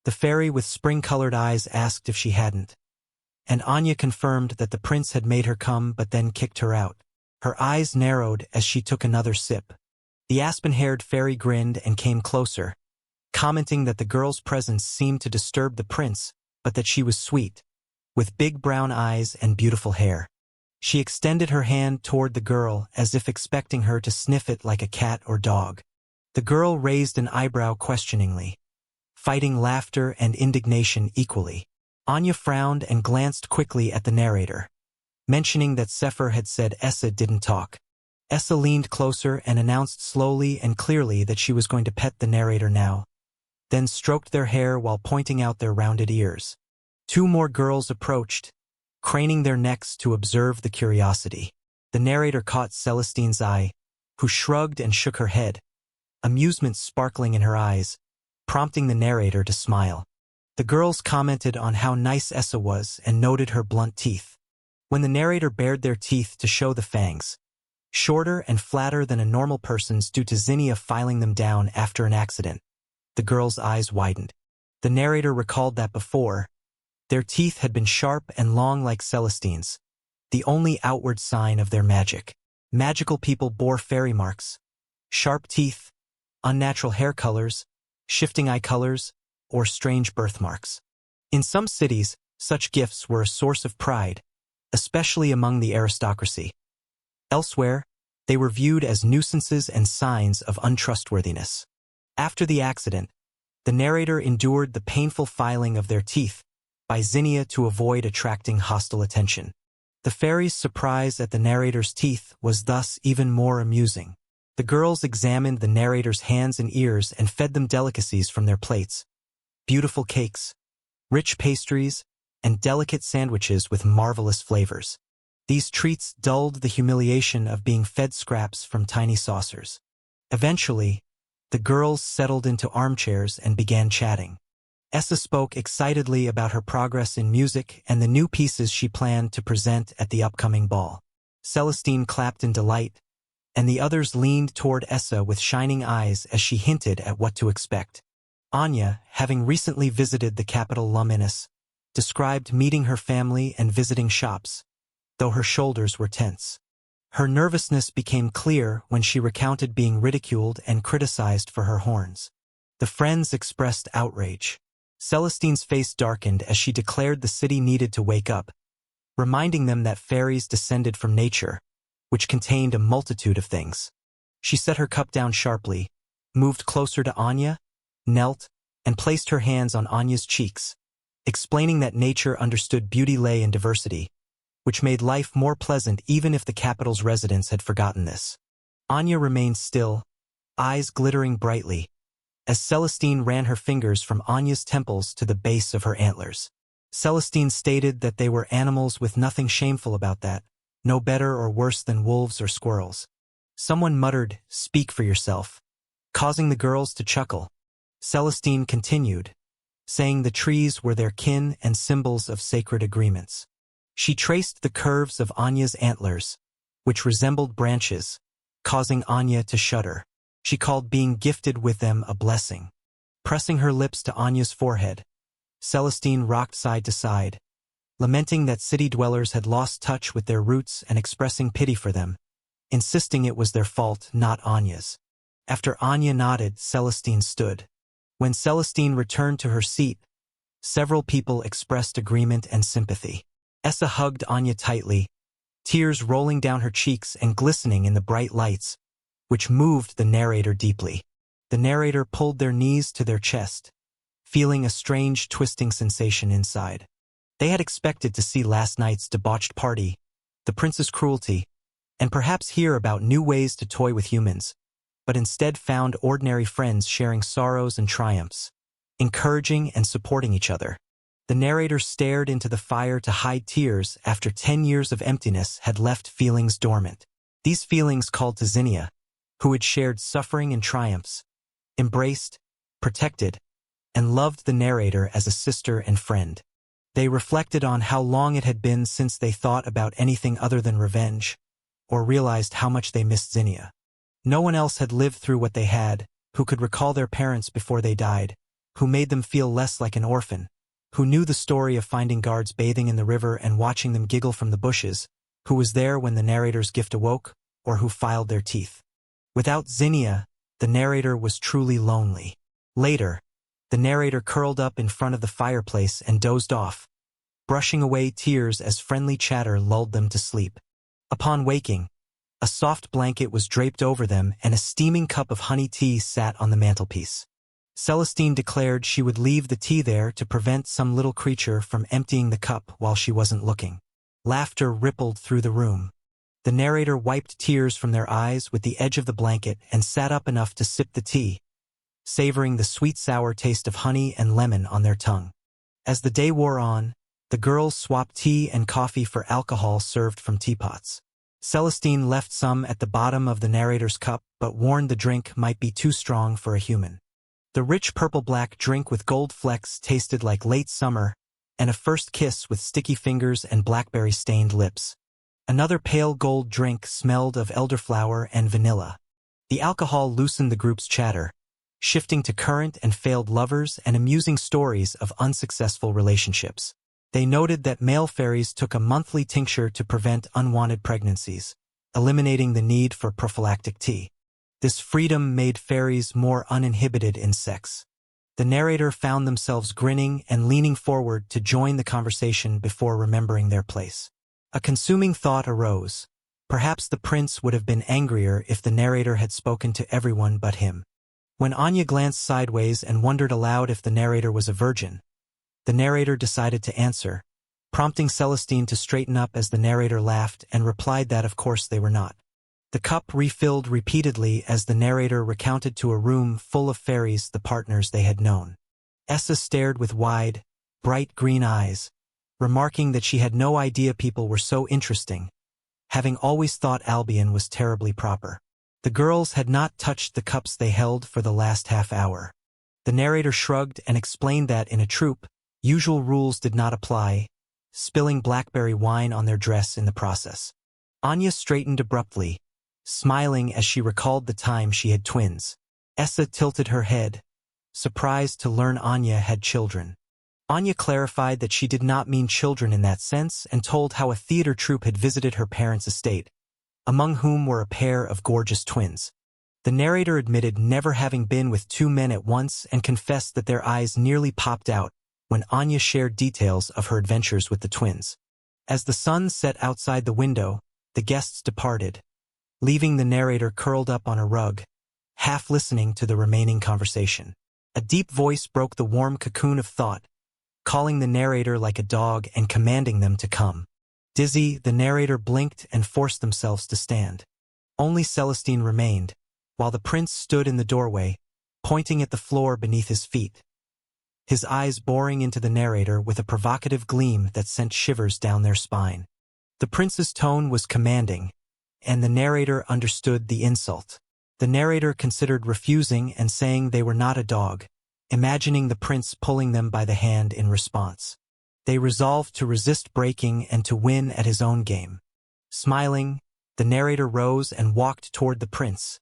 The fairy with spring-colored eyes asked if she hadn't, and Anya confirmed that the prince had made her come but then kicked her out. Her eyes narrowed as she took another sip. The aspen-haired fairy grinned and came closer, commenting that the girl's presence seemed to disturb the prince, but that she was sweet, with big brown eyes and beautiful hair. She extended her hand toward the girl as if expecting her to sniff it like a cat or dog. The girl raised an eyebrow questioningly, fighting laughter and indignation equally. Anya frowned and glanced quickly at the narrator, mentioning that Sefer had said Essa didn't talk. Essa leaned closer and announced slowly and clearly that she was going to pet the narrator now, then stroked their hair while pointing out their rounded ears. Two more girls approached, craning their necks to observe the curiosity. The narrator caught Celestine's eye, who shrugged and shook her head, amusement sparkling in her eyes, prompting the narrator to smile. The girls commented on how nice Essa was and noted her blunt teeth. When the narrator bared their teeth to show the fangs, shorter and flatter than a normal person's due to Zinnia filing them down after an accident, the girls' eyes widened. The narrator recalled that before, their teeth had been sharp and long like Celestine's, the only outward sign of their magic. Magical people bore fairy marks, sharp teeth, unnatural hair colors, shifting eye colors, or strange birthmarks. In some cities, such gifts were a source of pride, especially among the aristocracy. Elsewhere, they were viewed as nuisances and signs of untrustworthiness. After the accident, the narrator endured the painful filing of their teeth by Zinnia to avoid attracting hostile attention. The fairy's surprise at the narrator's teeth was thus even more amusing. The girls examined the narrator's hands and ears and fed them delicacies from their plates. Beautiful cakes, rich pastries, and delicate sandwiches with marvelous flavors. These treats dulled the humiliation of being fed scraps from tiny saucers. Eventually, the girls settled into armchairs and began chatting. Essa spoke excitedly about her progress in music and the new pieces she planned to present at the upcoming ball. Celestine clapped in delight, and the others leaned toward Essa with shining eyes as she hinted at what to expect. Anya, having recently visited the capital Luminous, described meeting her family and visiting shops, though her shoulders were tense. Her nervousness became clear when she recounted being ridiculed and criticized for her horns. The friends expressed outrage. Celestine's face darkened as she declared the city needed to wake up, reminding them that fairies descended from nature, which contained a multitude of things. She set her cup down sharply, moved closer to Anya, knelt, and placed her hands on Anya's cheeks, explaining that nature understood beauty lay in diversity, which made life more pleasant even if the capital's residents had forgotten this. Anya remained still, eyes glittering brightly, as Celestine ran her fingers from Anya's temples to the base of her antlers. Celestine stated that they were animals with nothing shameful about that, no better or worse than wolves or squirrels. Someone muttered, "Speak for yourself," causing the girls to chuckle. Celestine continued, saying the trees were their kin and symbols of sacred agreements. She traced the curves of Anya's antlers, which resembled branches, causing Anya to shudder. She called being gifted with them a blessing. Pressing her lips to Anya's forehead, Celestine rocked side to side, lamenting that city dwellers had lost touch with their roots and expressing pity for them, insisting it was their fault, not Anya's. After Anya nodded, Celestine stood. When Celestine returned to her seat, several people expressed agreement and sympathy. Essa hugged Anya tightly, tears rolling down her cheeks and glistening in the bright lights, which moved the narrator deeply. The narrator pulled their knees to their chest, feeling a strange twisting sensation inside. They had expected to see last night's debauched party, the prince's cruelty, and perhaps hear about new ways to toy with humans, but instead found ordinary friends sharing sorrows and triumphs, encouraging and supporting each other. The narrator stared into the fire to hide tears after 10 years of emptiness had left feelings dormant. These feelings called to Zinnia, who had shared suffering and triumphs, embraced, protected, and loved the narrator as a sister and friend. They reflected on how long it had been since they thought about anything other than revenge, or realized how much they missed Zinnia. No one else had lived through what they had, who could recall their parents before they died, who made them feel less like an orphan, who knew the story of finding guards bathing in the river and watching them giggle from the bushes, who was there when the narrator's gift awoke, or who filed their teeth. Without Zinnia, the narrator was truly lonely. Later, the narrator curled up in front of the fireplace and dozed off, brushing away tears as friendly chatter lulled them to sleep. Upon waking, a soft blanket was draped over them and a steaming cup of honey tea sat on the mantelpiece. Celestine declared she would leave the tea there to prevent some little creature from emptying the cup while she wasn't looking. Laughter rippled through the room. The narrator wiped tears from their eyes with the edge of the blanket and sat up enough to sip the tea, savoring the sweet-sour taste of honey and lemon on their tongue. As the day wore on, the girls swapped tea and coffee for alcohol served from teapots. Celestine left some at the bottom of the narrator's cup but warned the drink might be too strong for a human. The rich purple-black drink with gold flecks tasted like late summer and a first kiss with sticky fingers and blackberry-stained lips. Another pale gold drink smelled of elderflower and vanilla. The alcohol loosened the group's chatter, shifting to current and failed lovers and amusing stories of unsuccessful relationships. They noted that male fairies took a monthly tincture to prevent unwanted pregnancies, eliminating the need for prophylactic tea. This freedom made fairies more uninhibited in sex. The narrator found themselves grinning and leaning forward to join the conversation before remembering their place. A consuming thought arose. Perhaps the prince would have been angrier if the narrator had spoken to everyone but him. When Anya glanced sideways and wondered aloud if the narrator was a virgin, the narrator decided to answer, prompting Celestine to straighten up as the narrator laughed and replied that of course they were not. The cup refilled repeatedly as the narrator recounted to a room full of fairies the partners they had known. Essa stared with wide, bright green eyes, remarking that she had no idea people were so interesting, having always thought Albion was terribly proper. The girls had not touched the cups they held for the last half hour. The narrator shrugged and explained that in a troupe, usual rules did not apply, spilling blackberry wine on their dress in the process. Anya straightened abruptly, smiling as she recalled the time she had twins. Essa tilted her head, surprised to learn Anya had children. Anya clarified that she did not mean children in that sense and told how a theater troupe had visited her parents' estate, among whom were a pair of gorgeous twins. The narrator admitted never having been with two men at once and confessed that their eyes nearly popped out when Anya shared details of her adventures with the twins. As the sun set outside the window, the guests departed, leaving the narrator curled up on a rug, half listening to the remaining conversation. A deep voice broke the warm cocoon of thought, calling the narrator like a dog and commanding them to come. Dizzy, the narrator blinked and forced themselves to stand. Only Celestine remained, while the prince stood in the doorway, pointing at the floor beneath his feet, his eyes boring into the narrator with a provocative gleam that sent shivers down their spine. The prince's tone was commanding, and the narrator understood the insult. The narrator considered refusing and saying they were not a dog, imagining the prince pulling them by the hand in response. They resolved to resist breaking and to win at his own game. Smiling, the narrator rose and walked toward the prince,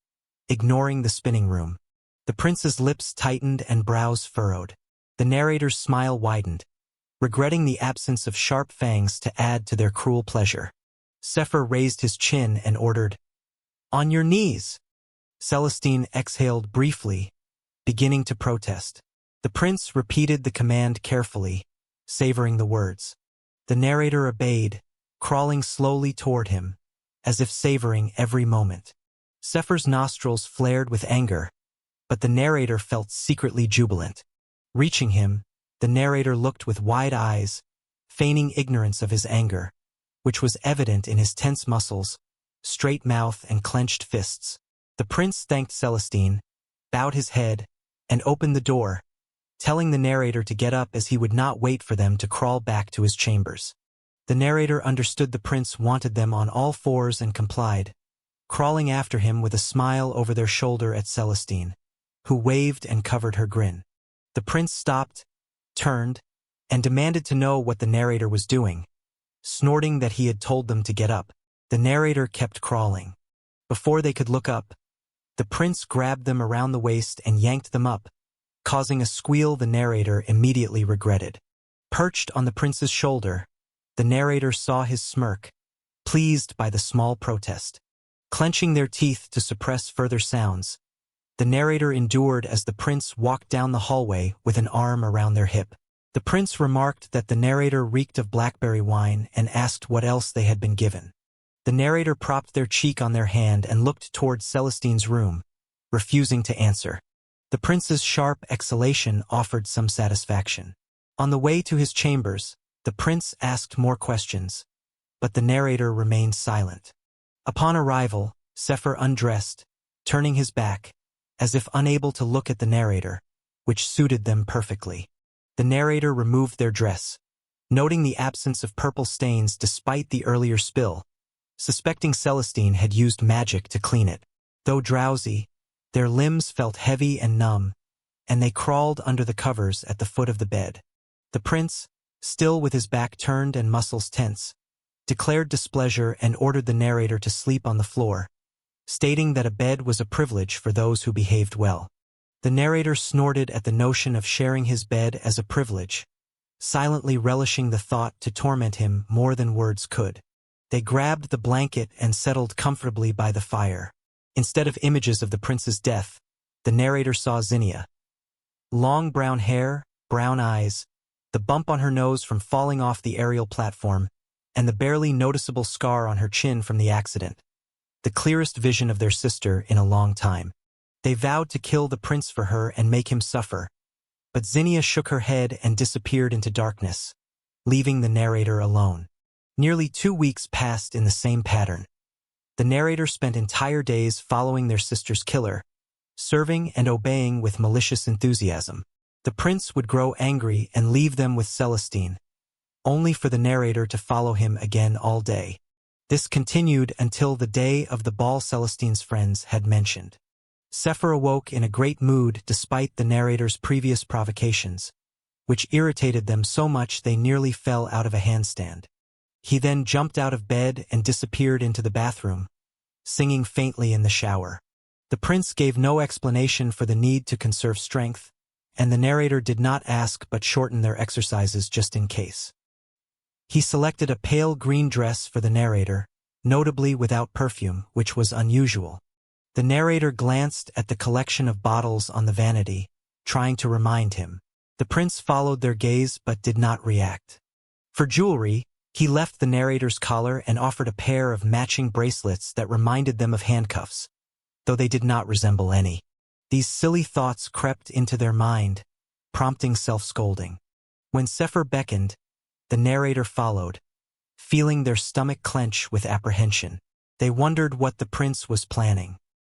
ignoring the spinning room. The prince's lips tightened and brows furrowed. The narrator's smile widened, regretting the absence of sharp fangs to add to their cruel pleasure. Sefer raised his chin and ordered, "On your knees!" Celestine exhaled briefly, beginning to protest. The prince repeated the command carefully, savoring the words. The narrator obeyed, crawling slowly toward him, as if savoring every moment. Sefer's nostrils flared with anger, but the narrator felt secretly jubilant. Reaching him, the narrator looked with wide eyes, feigning ignorance of his anger, which was evident in his tense muscles, straight mouth and clenched fists. The prince thanked Celestine, bowed his head, and opened the door, telling the narrator to get up as he would not wait for them to crawl back to his chambers. The narrator understood the prince wanted them on all fours and complied, crawling after him with a smile over their shoulder at Celestine, who waved and covered her grin. The prince stopped, turned, and demanded to know what the narrator was doing. Snorting that he had told them to get up, the narrator kept crawling. Before they could look up, the prince grabbed them around the waist and yanked them up, causing a squeal the narrator immediately regretted. Perched on the prince's shoulder, the narrator saw his smirk, pleased by the small protest. Clenching their teeth to suppress further sounds, the narrator endured as the prince walked down the hallway with an arm around their hip. The prince remarked that the narrator reeked of blackberry wine and asked what else they had been given. The narrator propped their cheek on their hand and looked toward Celestine's room, refusing to answer. The prince's sharp exhalation offered some satisfaction. On the way to his chambers, the prince asked more questions, but the narrator remained silent. Upon arrival, Sefer undressed, turning his back, as if unable to look at the narrator, which suited them perfectly. The narrator removed their dress, noting the absence of purple stains despite the earlier spill, suspecting Celestine had used magic to clean it. Though drowsy, their limbs felt heavy and numb, and they crawled under the covers at the foot of the bed. The prince, still with his back turned and muscles tense, declared displeasure and ordered the narrator to sleep on the floor, stating that a bed was a privilege for those who behaved well. The narrator snorted at the notion of sharing his bed as a privilege, silently relishing the thought to torment him more than words could. They grabbed the blanket and settled comfortably by the fire. Instead of images of the prince's death, the narrator saw Zinnia. Long brown hair, brown eyes, the bump on her nose from falling off the aerial platform, and the barely noticeable scar on her chin from the accident. The clearest vision of their sister in a long time. They vowed to kill the prince for her and make him suffer, but Zinnia shook her head and disappeared into darkness, leaving the narrator alone. Nearly 2 weeks passed in the same pattern. The narrator spent entire days following their sister's killer, serving and obeying with malicious enthusiasm. The prince would grow angry and leave them with Celestine, only for the narrator to follow him again all day. This continued until the day of the ball Celestine's friends had mentioned. Sefer awoke in a great mood despite the narrator's previous provocations, which irritated them so much they nearly fell out of a handstand. He then jumped out of bed and disappeared into the bathroom, singing faintly in the shower. The prince gave no explanation for the need to conserve strength, and the narrator did not ask but shorten their exercises just in case. He selected a pale green dress for the narrator, notably without perfume, which was unusual. The narrator glanced at the collection of bottles on the vanity, trying to remind him. The prince followed their gaze but did not react. For jewelry, he left the narrator's collar and offered a pair of matching bracelets that reminded them of handcuffs, though they did not resemble any. These silly thoughts crept into their mind, prompting self-scolding. When Sefer beckoned, the narrator followed, feeling their stomach clench with apprehension. They wondered what the prince was planning.